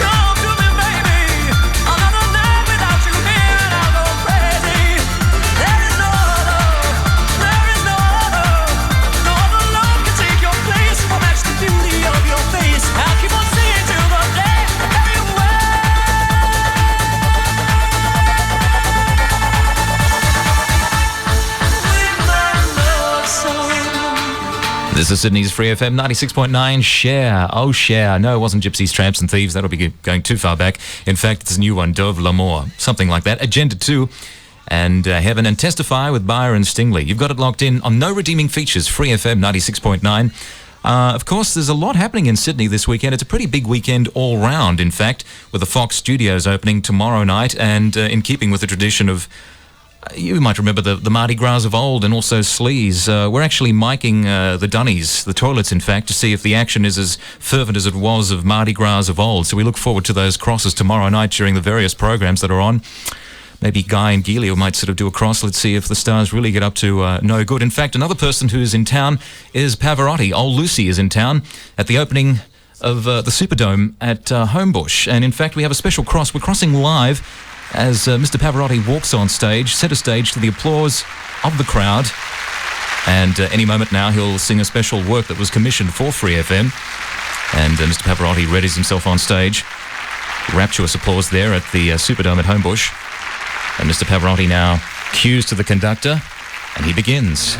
Speaker 2: come to me, baby. Another night without you here and I'll go crazy. There is no other, there is no other. No other love can take your place or match the beauty of your face. I'll keep on singing till the day everywhere. With my love song.
Speaker 1: This is Sydney's Free FM 96.9. Share. Oh, Share. No, it wasn't Gypsies, Tramps and Thieves. That'll be going too far back. In fact, it's a new one, Dove L'Amour. Something like that. Agenda 2 and Heaven and Testify with Byron Stingley. You've got it locked in on No Redeeming Features, Free FM 96.9. Of course, there's a lot happening in Sydney this weekend. It's a pretty big weekend all round, in fact, with the Fox Studios opening tomorrow night and in keeping with the tradition of you might remember the Mardi Gras of old and also sleaze. We're actually miking the dunnies, the toilets in fact, to see if the action is as fervent as it was of Mardi Gras of old. So we look forward to those crosses tomorrow night during the various programs that are on. Maybe Guy and Gilio might sort of do a cross. Let's see if the stars really get up to no good. In fact, another person who's in town is Pavarotti. Old Lucy is in town at the opening of the Superdome at Homebush. And in fact, we have a special cross. We're crossing live as Mr. Pavarotti walks on stage, centre stage, to the applause of the crowd. And any moment now, he'll sing a special work that was commissioned for Free FM. And Mr. Pavarotti readies himself on stage. Rapturous applause there at the Superdome at Homebush. And Mr. Pavarotti now cues to the conductor, and he begins.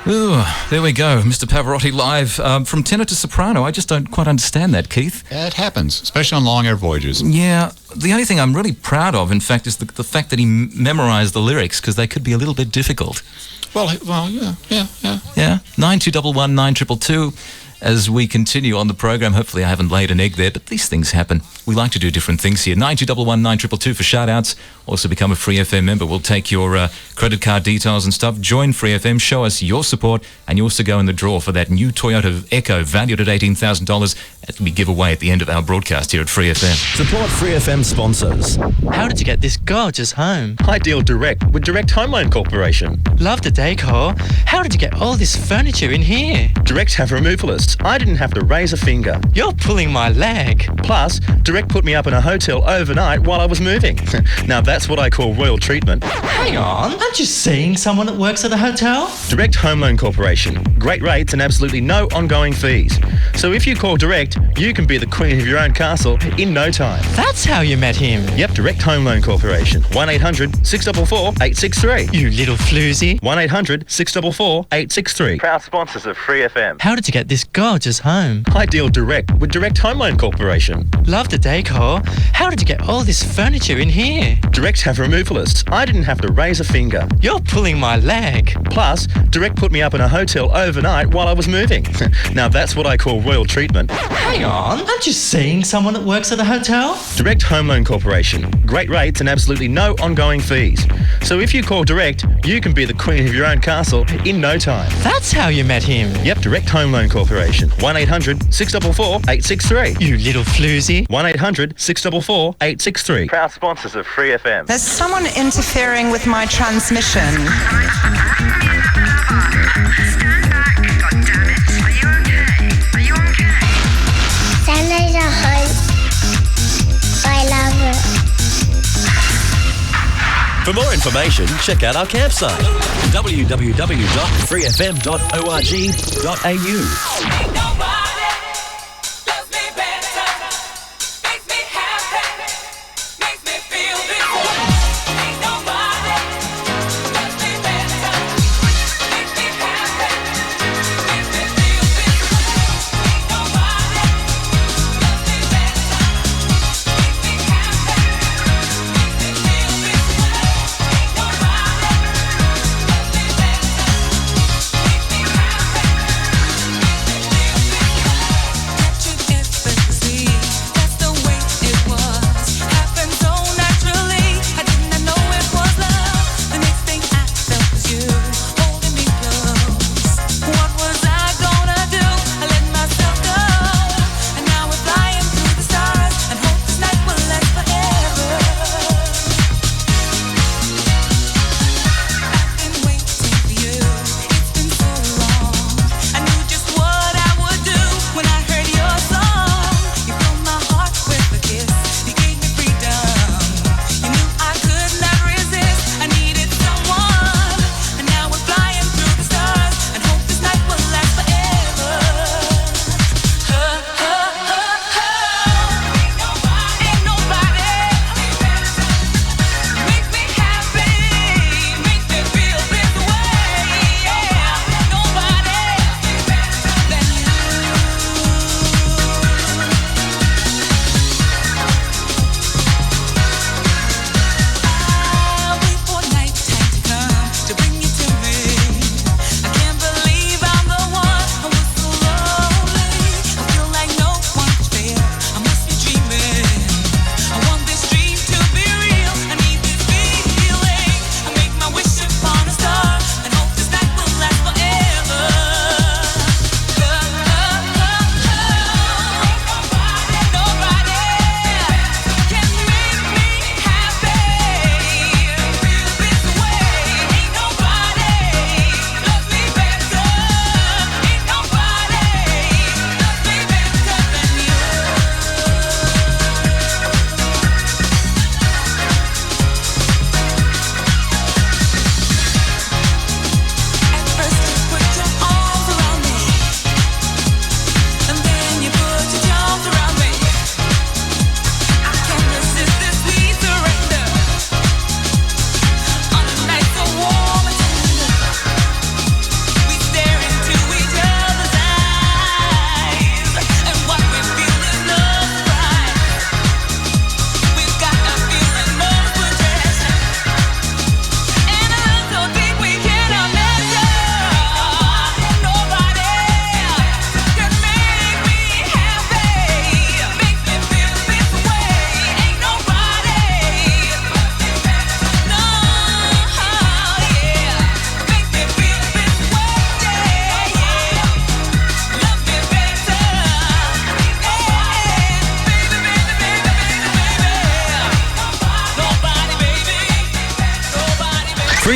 Speaker 1: Ooh, there we go, Mr. Pavarotti live from tenor to soprano. I just don't quite understand that, Keith.
Speaker 14: Yeah, it happens, especially on long air voyages.
Speaker 1: Yeah, the only thing I'm really proud of, in fact, is the fact that he memorised the lyrics, because they could be a little bit difficult.
Speaker 14: Well, yeah.
Speaker 1: Yeah, 9211 9222. As we continue on the program, hopefully I haven't laid an egg there, but these things happen. We like to do different things here. 9211 9222 for shout-outs. Also become a Free FM member. We'll take your credit card details and stuff. Join Free FM, show us your support, and you also go in the draw for that new Toyota Echo valued at $18,000 that we give away at the end of our broadcast here at Free FM.
Speaker 7: Support Free FM sponsors.
Speaker 4: How did you get this gorgeous home?
Speaker 23: I deal direct with Direct Home Loan Corporation.
Speaker 4: Love the decor. How did you get all this furniture in here?
Speaker 23: Direct have removalists. I didn't have to raise a finger.
Speaker 4: You're pulling my leg.
Speaker 23: Plus, Direct put me up in a hotel overnight while I was moving. Now that's what I call royal treatment.
Speaker 4: Hang on, aren't you seeing someone that works at a hotel?
Speaker 23: Direct Home Loan Corporation. Great rates and absolutely no ongoing fees. So if you call Direct, you can be the queen of your own castle in no time.
Speaker 4: That's how you met him.
Speaker 23: Yep, Direct Home Loan Corporation. 1-800-644-863.
Speaker 4: You little floozy.
Speaker 23: 1-800-644-863. Proud sponsors of Free FM.
Speaker 4: How did you get this gorgeous home?
Speaker 23: I deal direct with Direct Home Loan Corporation.
Speaker 4: Love the decor. How did you get all this furniture in here?
Speaker 23: Direct have removalists. I didn't have to raise a finger.
Speaker 4: You're pulling my leg.
Speaker 23: Plus, Direct put me up in a hotel overnight while I was moving. Now that's what I call royal treatment.
Speaker 4: Hang on, aren't you seeing someone that works at a hotel?
Speaker 23: Direct Home Loan Corporation. Great rates and absolutely no ongoing fees. So if you call Direct, you can be the queen of your own castle in no time.
Speaker 4: That's how you met him.
Speaker 23: Yep, Direct Home Loan Corporation. 1-800-644-863.
Speaker 4: You little floozy.
Speaker 23: 1-800-644-863. Proud sponsors of Free FM.
Speaker 6: There's someone interfering with my transmission.
Speaker 12: Santa's a host. I love it.
Speaker 23: For more information, check out our campsite. www.freefm.org.au.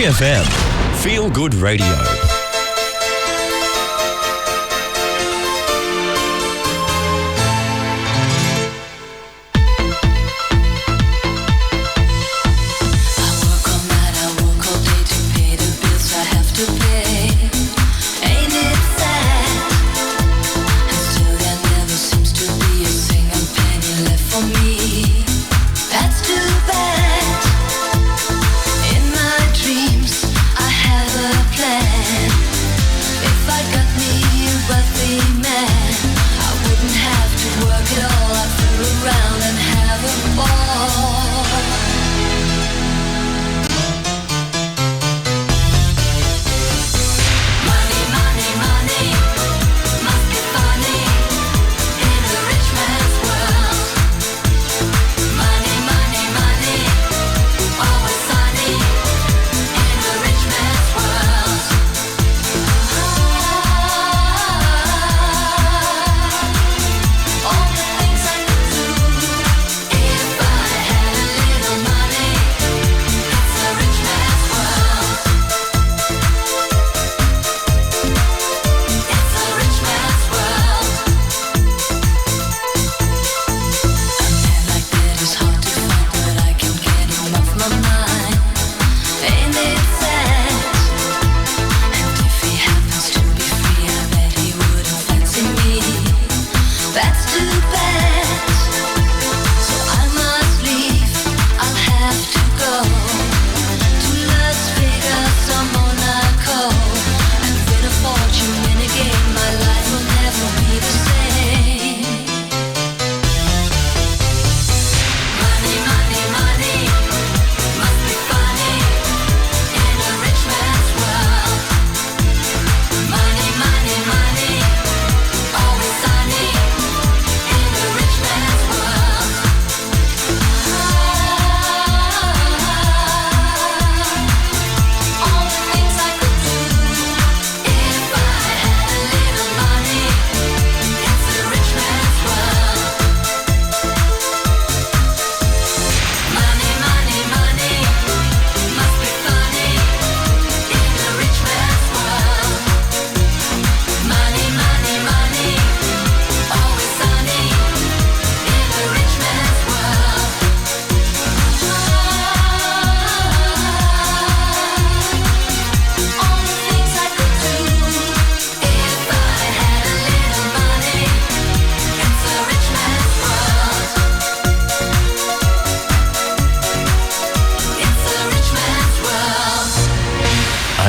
Speaker 7: 3FM. Feel Good Radio.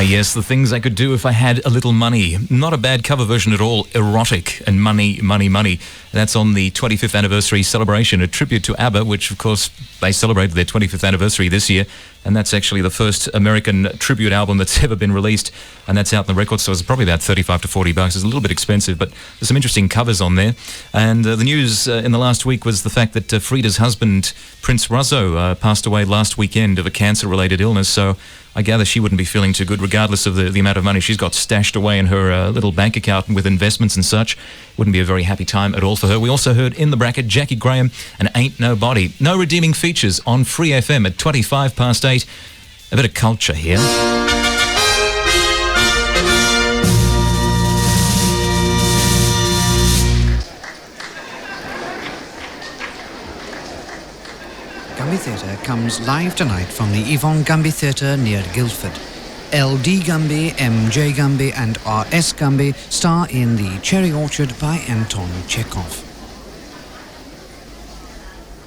Speaker 1: Yes, the things I could do if I had a little money. Not a bad cover version at all. Erotic and money, money, money. That's on the 25th anniversary celebration, a tribute to ABBA, which, of course, they celebrated their 25th anniversary this year. And that's actually the first American tribute album that's ever been released. And that's out in the record stores. It's probably about $35 to $40. It's a little bit expensive, but there's some interesting covers on there. And the news in the last week was the fact that Frida's husband, Prince Russo, passed away last weekend of a cancer-related illness. So I gather she wouldn't be feeling too good regardless of the amount of money she's got stashed away in her little bank account with investments and such. Wouldn't be a very happy time at all for her. We also heard in the bracket Jackie Graham and Ain't Nobody. No redeeming features on Free FM at 8:25. A bit of culture here.
Speaker 15: Gumby Theatre comes live tonight from the Yvonne Gumby Theatre near Guildford. L.D. Gumby, M.J. Gumby and R.S. Gumby star in The Cherry Orchard by Anton Chekhov.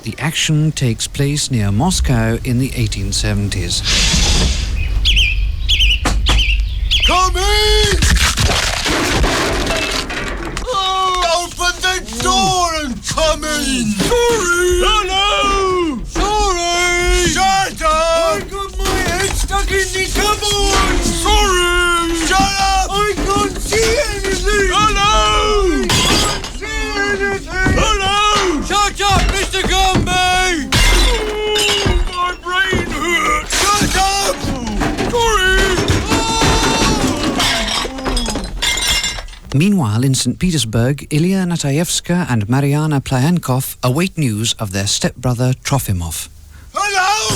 Speaker 15: The action takes place near Moscow in the 1870s.
Speaker 2: Come in! Oh, open the door and come in! Sorry! Hello! Sorry! Shut up! I got my head stuck in the cupboard! Sorry! Shut up! I can't see anything! Hello! I can't see anything! Hello! Shut up, Mr. Gumby! Oh, my brain hurts! Shut up! Sorry!
Speaker 15: Meanwhile, in St. Petersburg, Ilya Natayevska and Mariana Plyankov await news of their stepbrother Trofimov.
Speaker 2: Hello!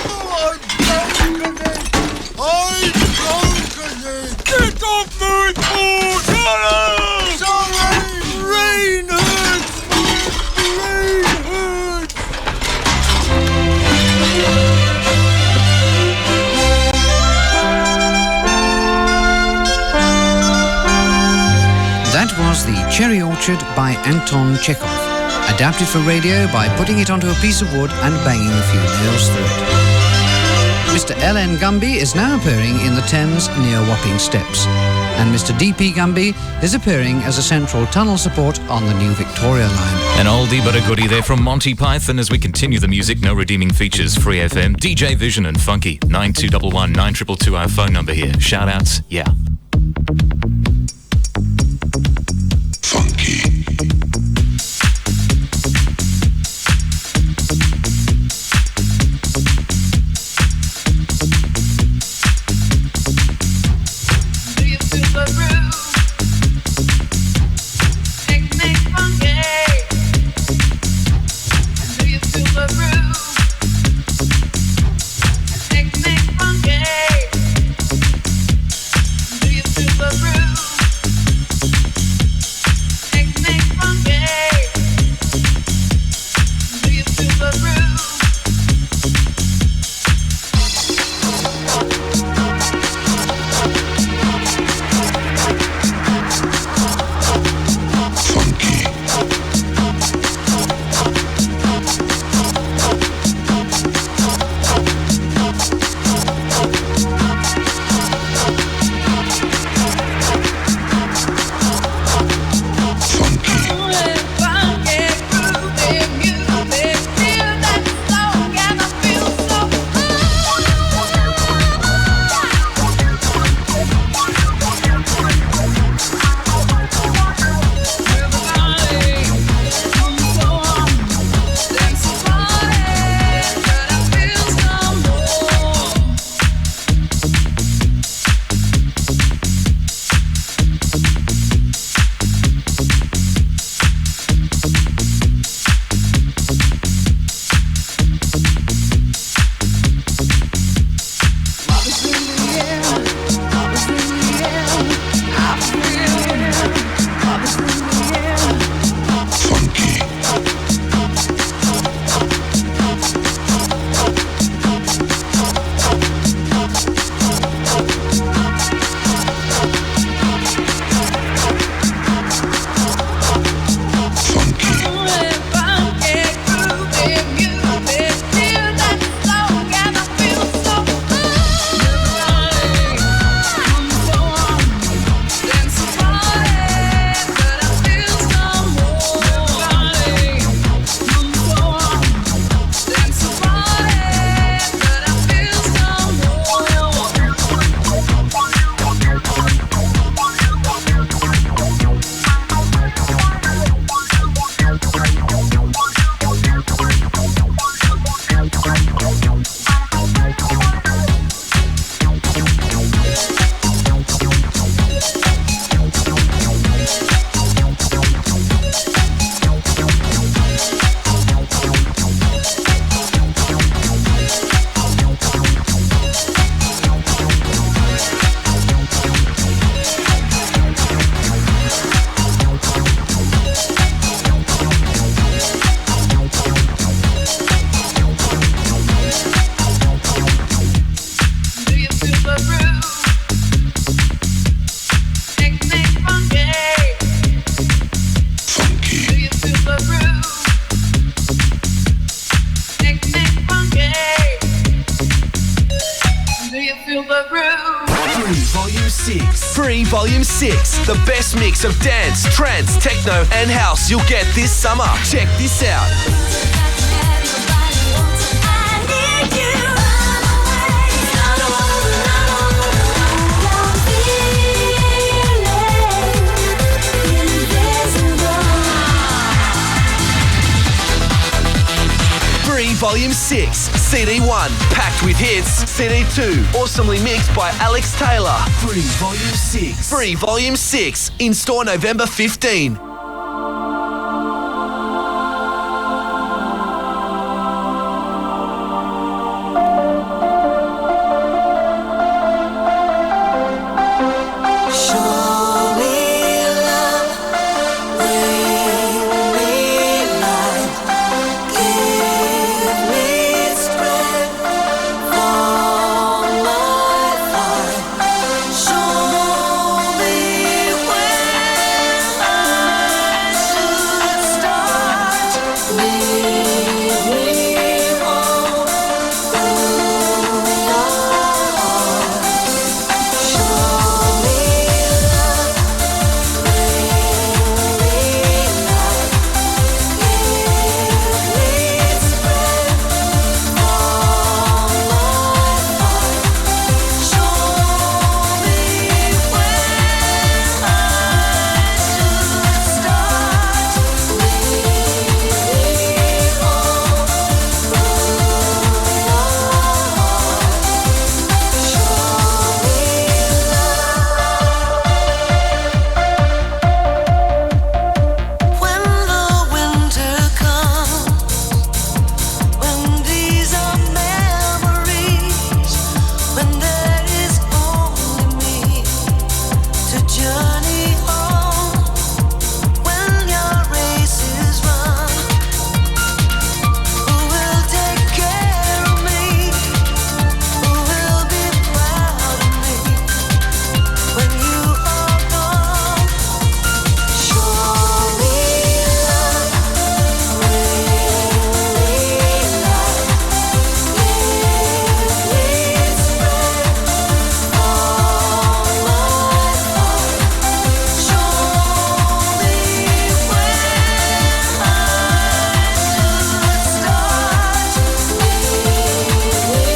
Speaker 2: Oh, I'm broken
Speaker 15: That was The Cherry Orchard by Anton Chekhov, adapted for radio by putting it onto a piece of wood and banging a few nails through it. Mr. L.N. Gumby is now appearing in the Thames near Wapping Steps, and Mr. D.P. Gumby is appearing as a central tunnel support on the new Victoria line.
Speaker 1: An oldie but a goodie there from Monty Python as we continue the music. No redeeming features. Free FM. DJ Vision and Funky. 9211 9222 our phone number here. Shout outs, yeah.
Speaker 3: Free Volume 6, the best mix of dance, trance, techno, and house you'll get this summer. Check this out. Volume 6, CD 1, packed with hits. CD 2, awesomely mixed by Alex Taylor. Free Volume 6. Free Volume 6, in store November 15.
Speaker 2: to journey home when your race is run. Who will take care of me? Who will be proud of me when you are gone? Show me love, really love. Please spread all my heart. Show me where I should start. Lead me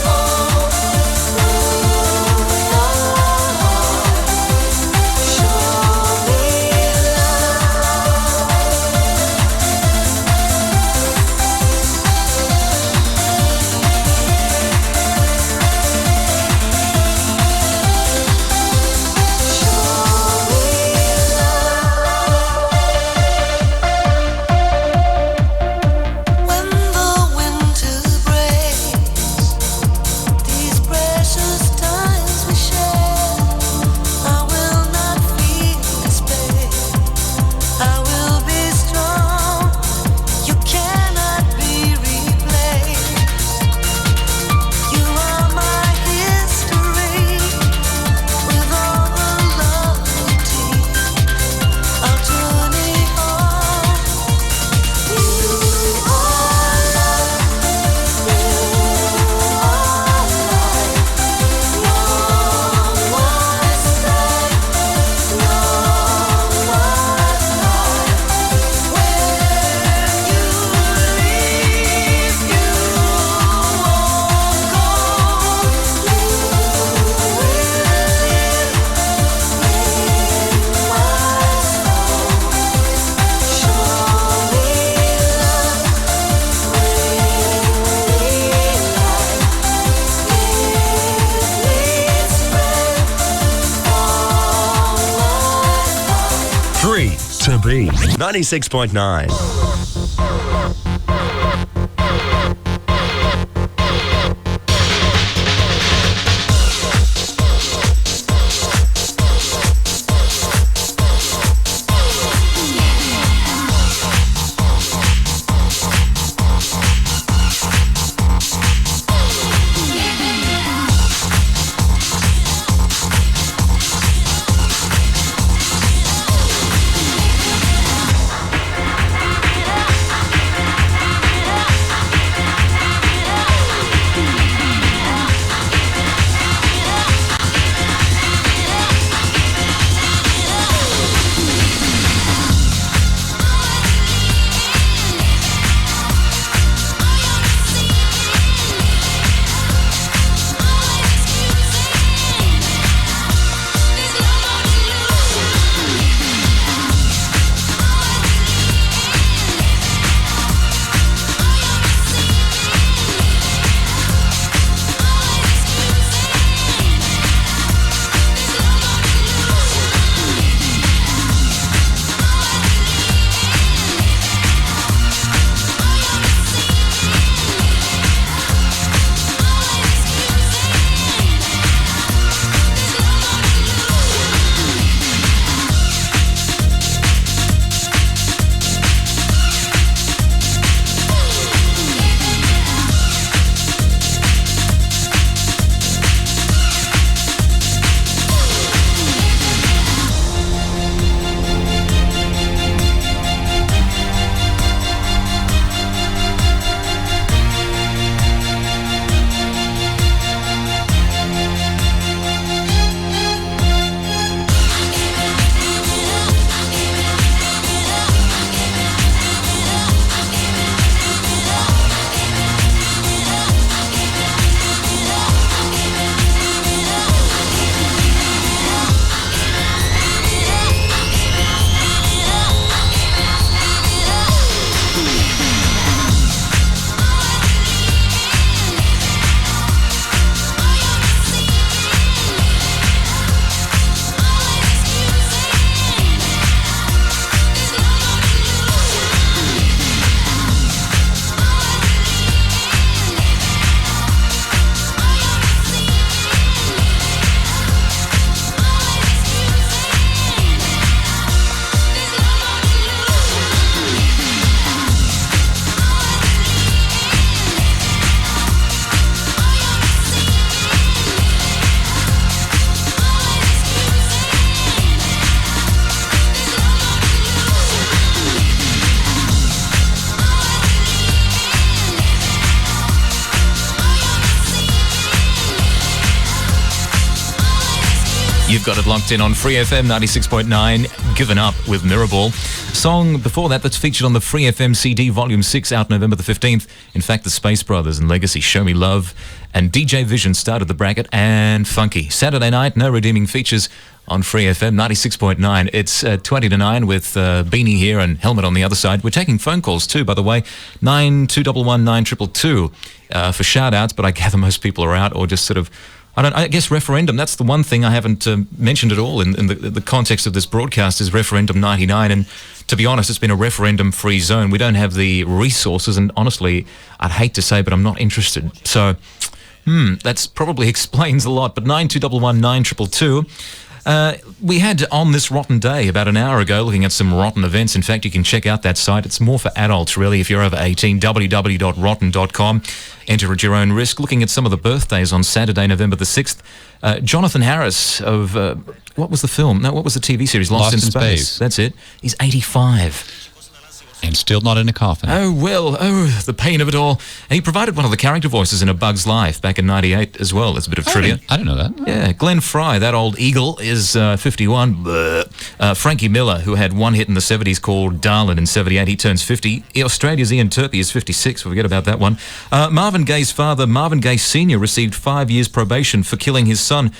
Speaker 2: home through your heart. Show me when the winter breaks, these precious times we share, I will not feel despair. I will be strong. You cannot be replaced. You are my history with all the loyalty. I'll journey on. You are love. You are life. Long was life. Long was life. Where you leave, you won't go. You will live in my soul. Show me love, really love. Please spread all my heart.
Speaker 16: 3 to be 96.9.
Speaker 2: Show
Speaker 1: got it locked in on Free FM 96.9, Given Up with Mirrorball. Song before that that's featured on the Free FM CD Volume 6 out November the 15th. In fact, the Space Brothers and Legacy, Show Me Love. And DJ Vision started the bracket, and Funky. Saturday night, no redeeming features on Free FM 96.9. It's 20 to 9 with Beanie here and Helmet on the other side. We're taking phone calls too, by the way. 9211 9222 for shout-outs, but I gather most people are out or just sort of, I guess referendum. That's the one thing I haven't mentioned at all in the context of this broadcast is referendum 99. And to be honest, it's been a referendum-free zone. We don't have the resources, and honestly, I'd hate to say, but I'm not interested. So, that probably explains a lot. But 9211 9222. We had on this rotten day about an hour ago looking at some rotten events. In fact, you can check out that site. It's more for adults, really, if you're over 18, www.rotten.com. Enter at your own risk. Looking at some of the birthdays on Saturday, November the 6th. Jonathan Harris of, what was the film? No, what was the TV series? Lost in Space. That's it. He's 85.
Speaker 14: And still not in a coffin.
Speaker 1: Oh, well, the pain of it all. And he provided one of the character voices in A Bug's Life back in 98 as well. That's a bit of trivia.
Speaker 14: I didn't know that.
Speaker 1: Yeah, Glenn Fry, that old eagle, is 51. Frankie Miller, who had one hit in the 70s called Darlin' in 78, he turns 50. Australia's Ian Turpie is 56. Forget about that one. Marvin Gaye's father, Marvin Gaye Sr., received 5 years probation for killing his son,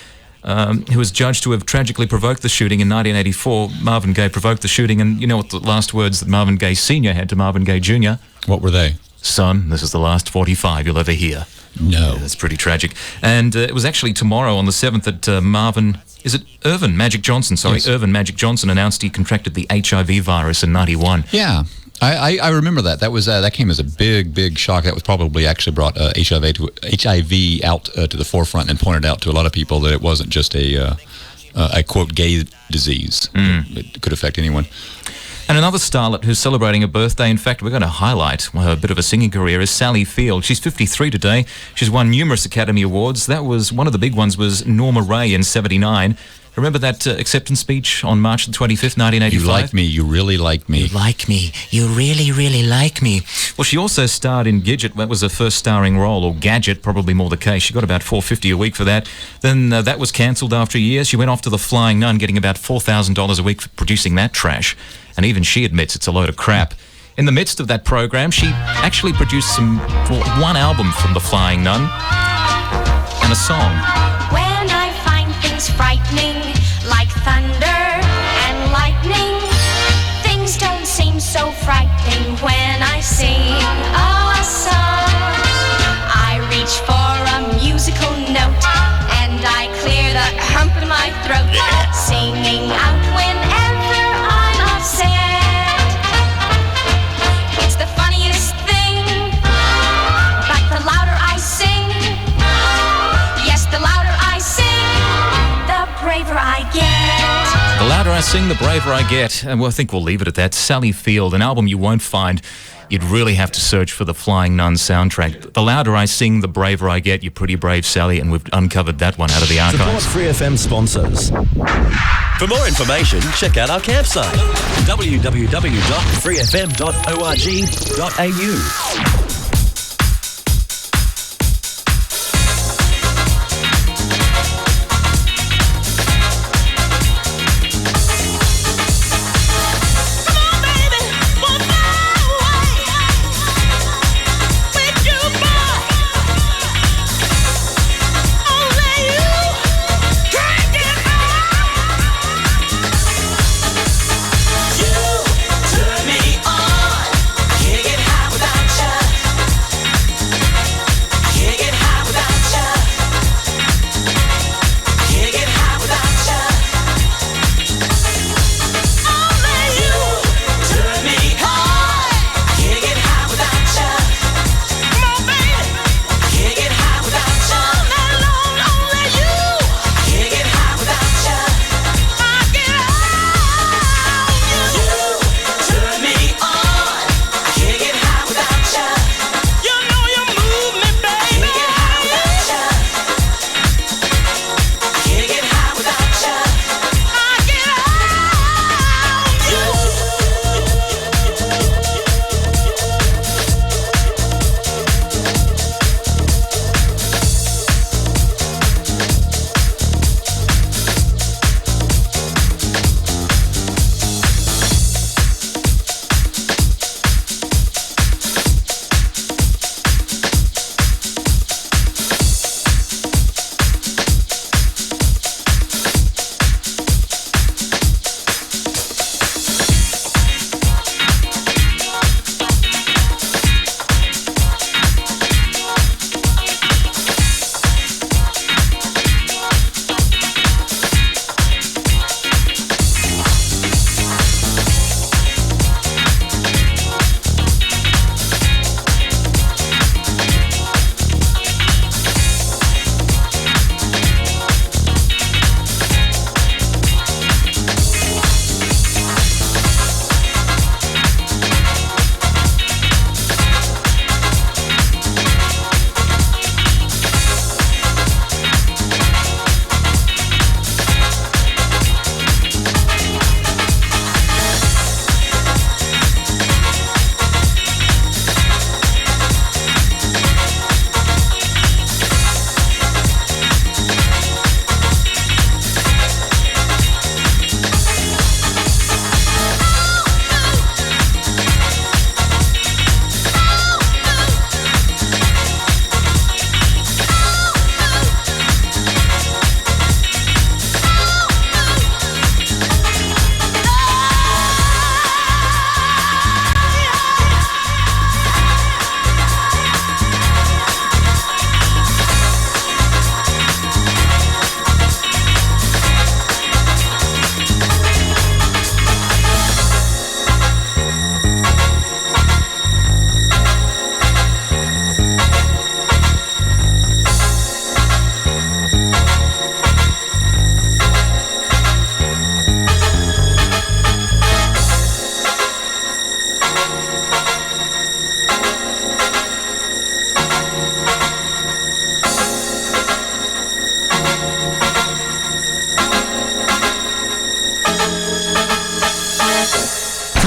Speaker 1: who was judged to have tragically provoked the shooting in 1984. Marvin Gaye provoked the shooting, and you know what the last words that Marvin Gaye Sr. had to Marvin Gaye Jr.?
Speaker 14: What were they?
Speaker 1: Son, this is the last 45 you'll ever hear.
Speaker 14: No.
Speaker 1: Yeah, that's pretty tragic. And it was actually tomorrow on the 7th that Irvin Magic Johnson,
Speaker 14: Yes.
Speaker 1: Irvin Magic Johnson announced he contracted the HIV virus in 91.
Speaker 14: Yeah. I remember that. That was that came as a big shock. That was probably actually brought HIV out to the forefront and pointed out to a lot of people that it wasn't just a quote gay disease. It could affect anyone.
Speaker 1: And another starlet who's celebrating a birthday, in fact, we're going to highlight her bit of a singing career, is Sally Field. She's 53 today. She's won numerous Academy Awards. That was one of the big ones was Norma Ray in 79. Remember that acceptance speech on March the 25th, 1985?
Speaker 14: You like me. You really like me.
Speaker 1: You like me. You really, really like me. Well, she also starred in Gidget. That was her first starring role, or Gadget, probably more the case. She got about $450 a week for that. Then that was cancelled after a year. She went off to The Flying Nun, getting about $4,000 a week for producing that trash. And even she admits it's a load of crap. In the midst of that program, she actually produced one album from The Flying Nun and a song.
Speaker 2: When I find things frightening, like thunder and lightning, things don't seem so frightening when I sing a song. I reach for a musical note and I clear the hump in my throat, singing out whenever I'm upset. It's the funniest thing, but the louder I sing, yes, the louder I sing, the braver I get.
Speaker 1: The louder I sing, the braver I get. And I think we'll leave it at that. Sally Field, an album you won't find. You'd really have to search for the Flying Nun soundtrack. The louder I sing, the braver I get. You're pretty brave, Sally, and we've uncovered that one out of the archives.
Speaker 16: Support Free FM sponsors. For more information, check out our campsite. www.freefm.org.au.
Speaker 2: Turn me on, can't get high without you.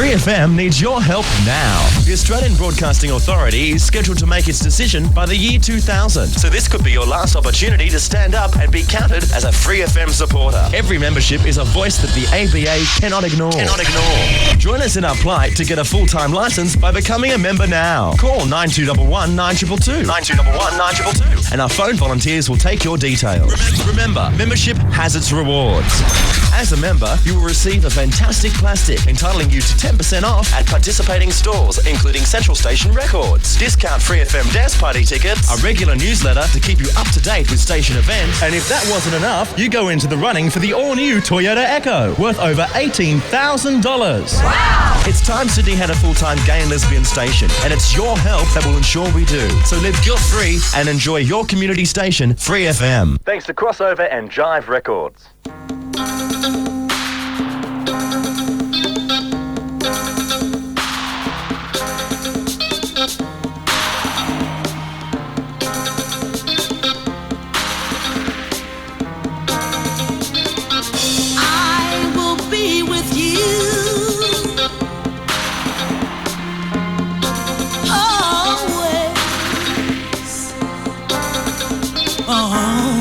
Speaker 23: Free FM needs your help now. The Australian Broadcasting Authority is scheduled to make its decision by the year 2000. So this could be your last opportunity to stand up and be counted as a Free FM supporter. Every membership is a voice that the ABA cannot ignore. Join us in our plight to get a full-time licence by becoming a member now. Call 9211 9222. 9211 9222. And our phone volunteers will take your details. Remember, membership has its rewards. As a member, you will receive a fantastic plastic entitling you to 10% off at participating stores, including Central Station Records, discount Free FM dance party tickets, a regular newsletter to keep you up to date with station events, and if that wasn't enough, you go into the running for the all-new Toyota Echo, worth over $18,000. Wow! It's time Sydney had a full-time gay and lesbian station, and it's your help that will ensure we do. So live guilt-free and enjoy your community station, Free FM. Thanks to Crossover and Jive Records.
Speaker 2: I will be with you always. Oh.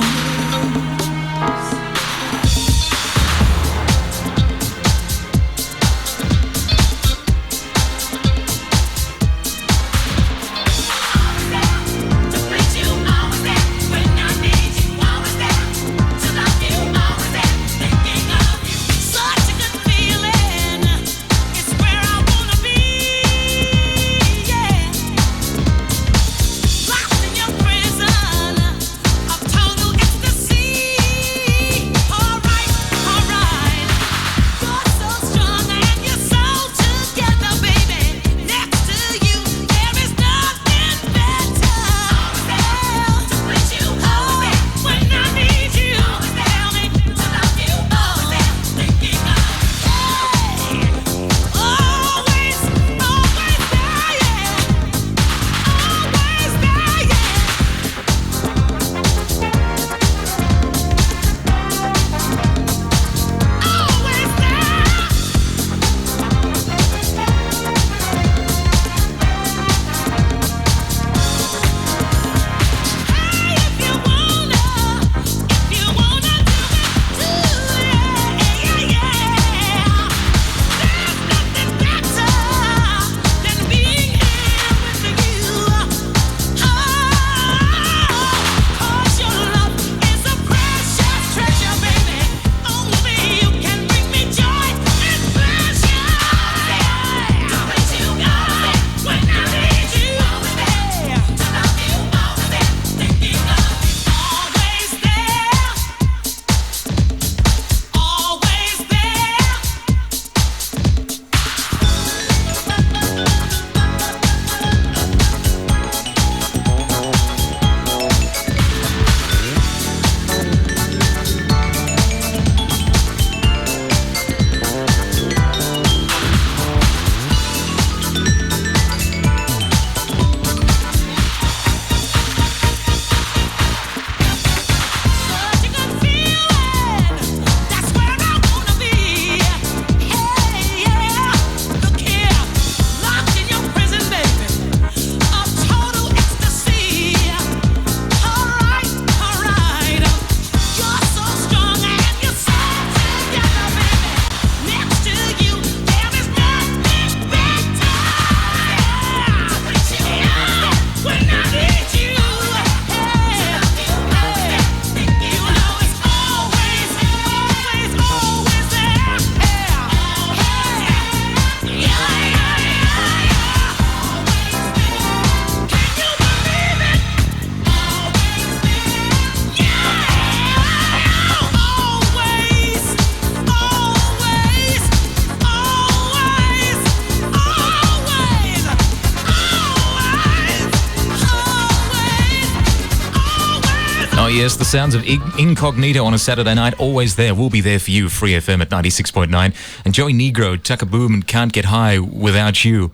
Speaker 1: Yes, the sounds of Incognito on a Saturday night, always there. We'll be there for you, Free FM at 96.9. And Joey Negro, Tuck a Boom and Can't Get High Without You.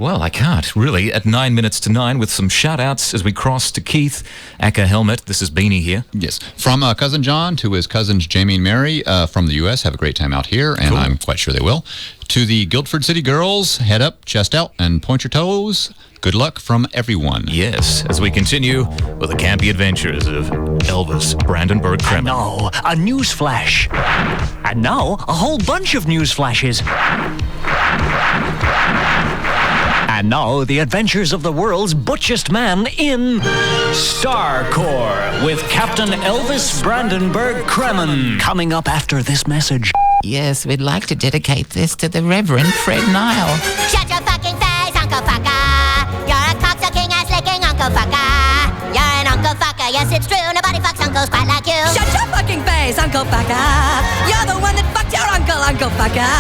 Speaker 1: Well, I can't, really. At 9 minutes to 9, with some shout-outs as we cross to Keith, Aka Helmet. This is Beanie here.
Speaker 14: Yes. From Cousin John to his cousins Jamie and Mary from the U.S. Have a great time out here, and
Speaker 1: Cool.
Speaker 14: I'm quite sure they will. To the Guildford City girls, head up, chest out, and point your toes. Good luck from everyone.
Speaker 1: Yes, as we continue with the campy adventures of Elvis Brandenburg Kremen.
Speaker 19: Now, a news flash. And now, a whole bunch of news flashes. And now, the adventures of the world's butchest man in Star Corps with Captain Elvis Brandenburg Kremen. Coming up after this message.
Speaker 17: Yes, we'd like to dedicate this to the Reverend Fred Nile.
Speaker 12: Shut your fucking face, Uncle Fucker. You're a cocksucking ass-licking Uncle Fucker. You're an Uncle Fucker, yes it's true. Nobody fucks uncles quite like you.
Speaker 18: Shut your fucking face, Uncle Fucker. You're the one that fucked your uncle, Uncle Fucker.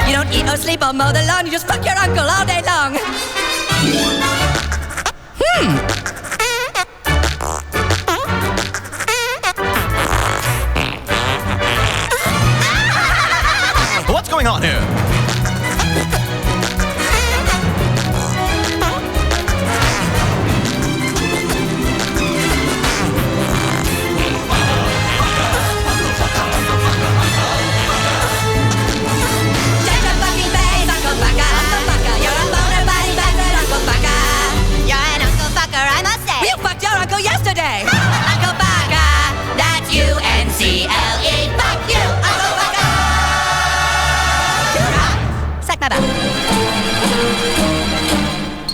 Speaker 18: You don't eat or sleep or mow the lawn, you just fuck your uncle all day long.
Speaker 7: What's going on here?
Speaker 18: Shut your fucking face, Uncle Fucker. Uncle Fucker, you're a boner body bastard, Uncle Fucker.
Speaker 12: You're an Uncle Fucker, I must say.
Speaker 18: You fucked your uncle yesterday.
Speaker 12: Uncle Fucker, that's U-N-C-L-E. Fuck you, Uncle Fucker.
Speaker 18: Suck my butt.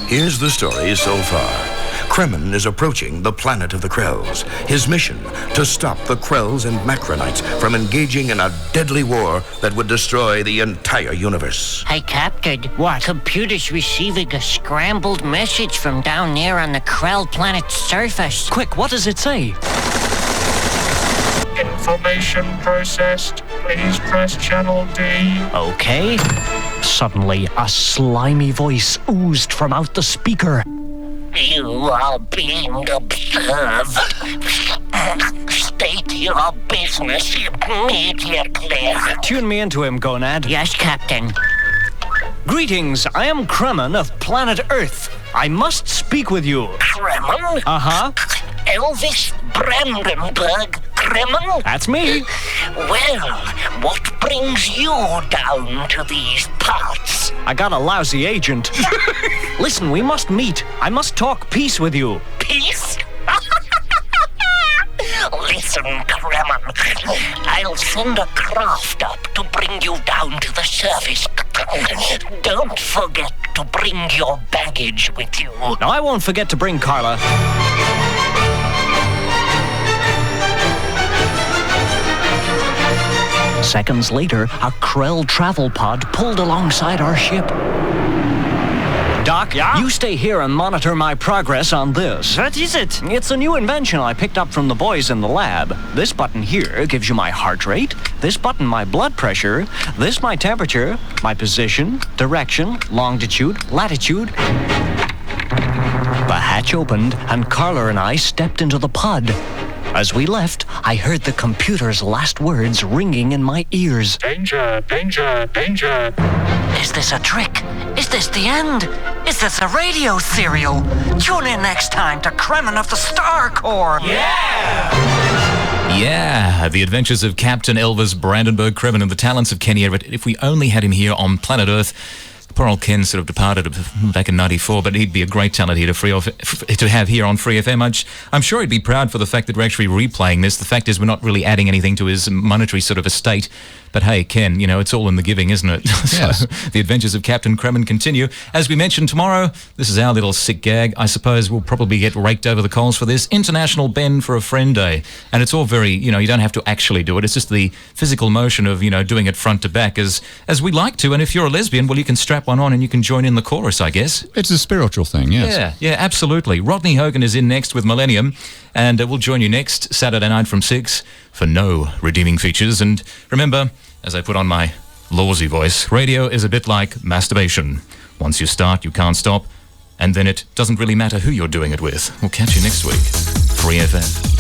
Speaker 5: Here's the story so far. Kremen is approaching the planet of the Krells. His mission, to stop the Krells and Macronites from engaging in a deadly war that would destroy the entire universe.
Speaker 8: Hey, Captain. What? Computer's receiving a scrambled message from down there on the Krell planet's surface.
Speaker 19: Quick, what does it say?
Speaker 20: Information processed. Please press channel D.
Speaker 19: Okay. Suddenly, a slimy voice oozed from out the speaker.
Speaker 8: You are being observed. State your business immediately.
Speaker 19: Tune me into him, Gonad.
Speaker 8: Yes, Captain.
Speaker 19: Greetings, I am Kremen of planet Earth. I must speak with you.
Speaker 8: Kremen?
Speaker 19: Uh-huh.
Speaker 8: Elvis Brandenburg Kremen?
Speaker 19: That's me.
Speaker 8: Well, what brings you down to these parts?
Speaker 19: I got a lousy agent. Listen, we must meet. I must talk peace with you.
Speaker 8: Peace? Listen, Kremen. I'll send a craft up to bring you down to the surface. Don't forget to bring your baggage with you.
Speaker 19: No, I won't forget to bring Carla. Seconds later, a Krell travel pod pulled alongside our ship. Doc, you stay here and monitor my progress on this.
Speaker 18: What is it?
Speaker 19: It's a new invention I picked up from the boys in the lab. This button here gives you my heart rate, this button my blood pressure, this my temperature, my position, direction, longitude, latitude. The hatch opened and Carla and I stepped into the pod. As we left, I heard the computer's last words ringing in my ears.
Speaker 20: Danger, danger, danger.
Speaker 8: Is this a trick? Is this the end? Is this a radio serial? Tune in next time to Kremen of the Star Corps.
Speaker 1: Yeah, the adventures of Captain Elvis Brandenburg Kremen and the talents of Kenny Everett. If we only had him here on planet Earth. Poor old Ken sort of departed back in '94, but he'd be a great talent here to have here on Free FM. I'm sure he'd be proud for the fact that we're actually replaying this. The fact is we're not really adding anything to his monetary sort of estate. But hey, Ken, you know, it's all in the giving, isn't it?
Speaker 14: Yes.
Speaker 1: So the adventures of Captain Kremen continue. As we mentioned tomorrow, this is our little sick gag. I suppose we'll probably get raked over the coals for this. International Ben for a Friend Day. And it's all very, you know, you don't have to actually do it. It's just the physical motion of, you know, doing it front to back as we like to. And if you're a lesbian, well, you can strap one on and you can join in the chorus, I guess.
Speaker 14: It's a spiritual thing, yes.
Speaker 1: Yeah, absolutely. Rodney Hogan is in next with Millennium. And we'll join you next Saturday night from 6 for no redeeming features. And remember, as I put on my lawsy voice, radio is a bit like masturbation. Once you start, you can't stop. And then it doesn't really matter who you're doing it with. We'll catch you next week. Free FM.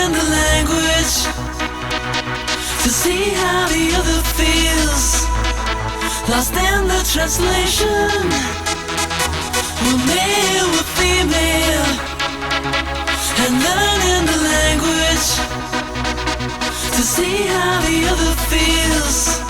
Speaker 2: in the language to see how the other feels. Lost in the translation. We're male, we're female, and learning the language to see how the other feels.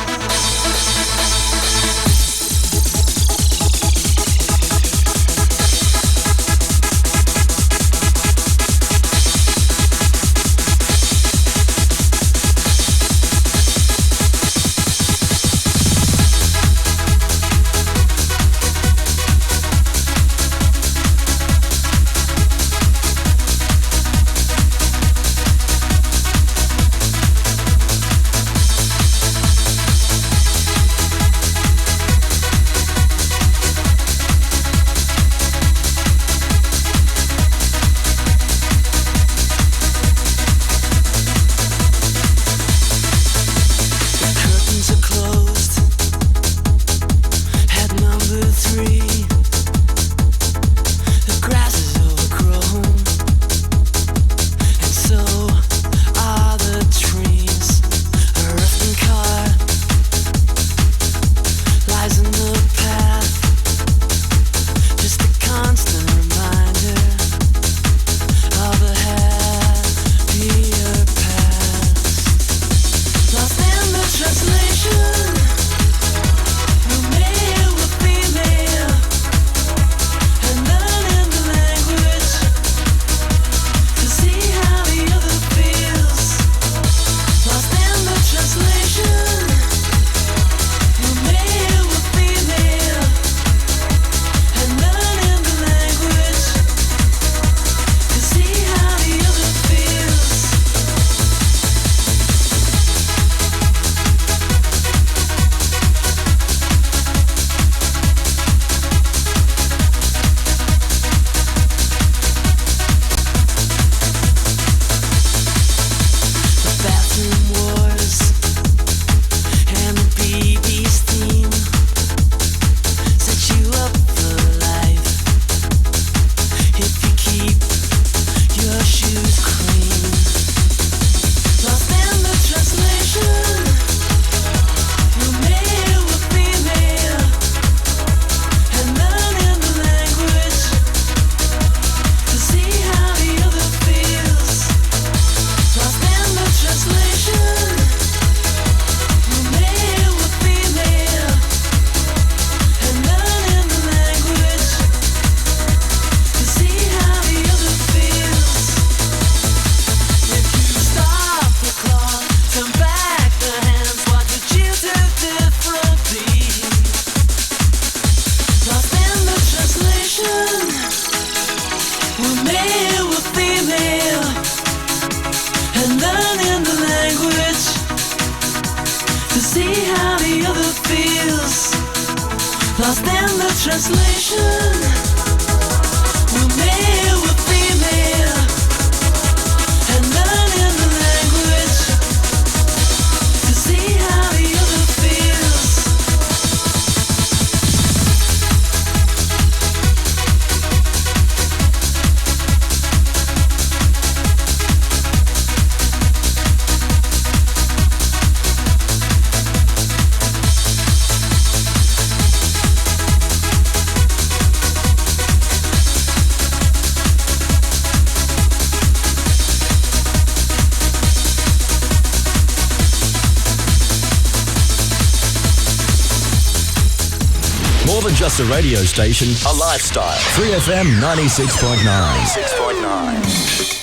Speaker 7: Just a radio station, a lifestyle. 3FM 96.9. 96.9.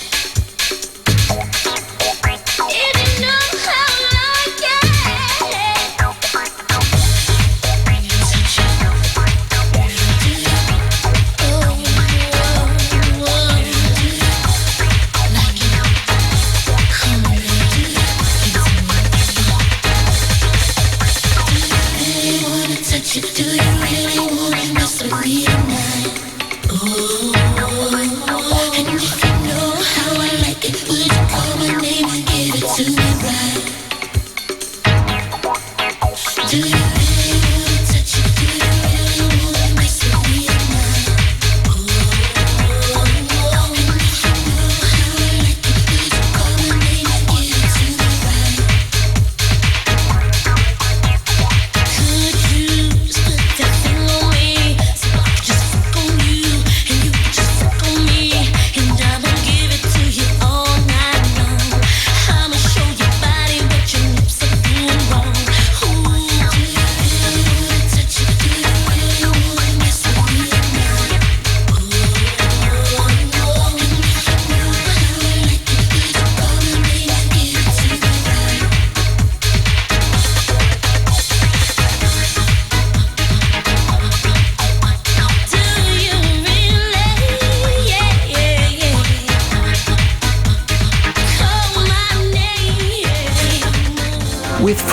Speaker 2: Do you really want to mess with me tonight?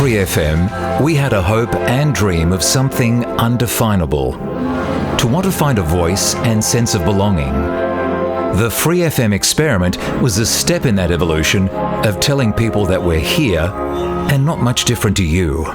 Speaker 9: Free FM, we had a hope and dream of something undefinable. To want to find a voice and sense of belonging. The Free FM experiment was a step in that evolution of telling people that we're here and not much different to you.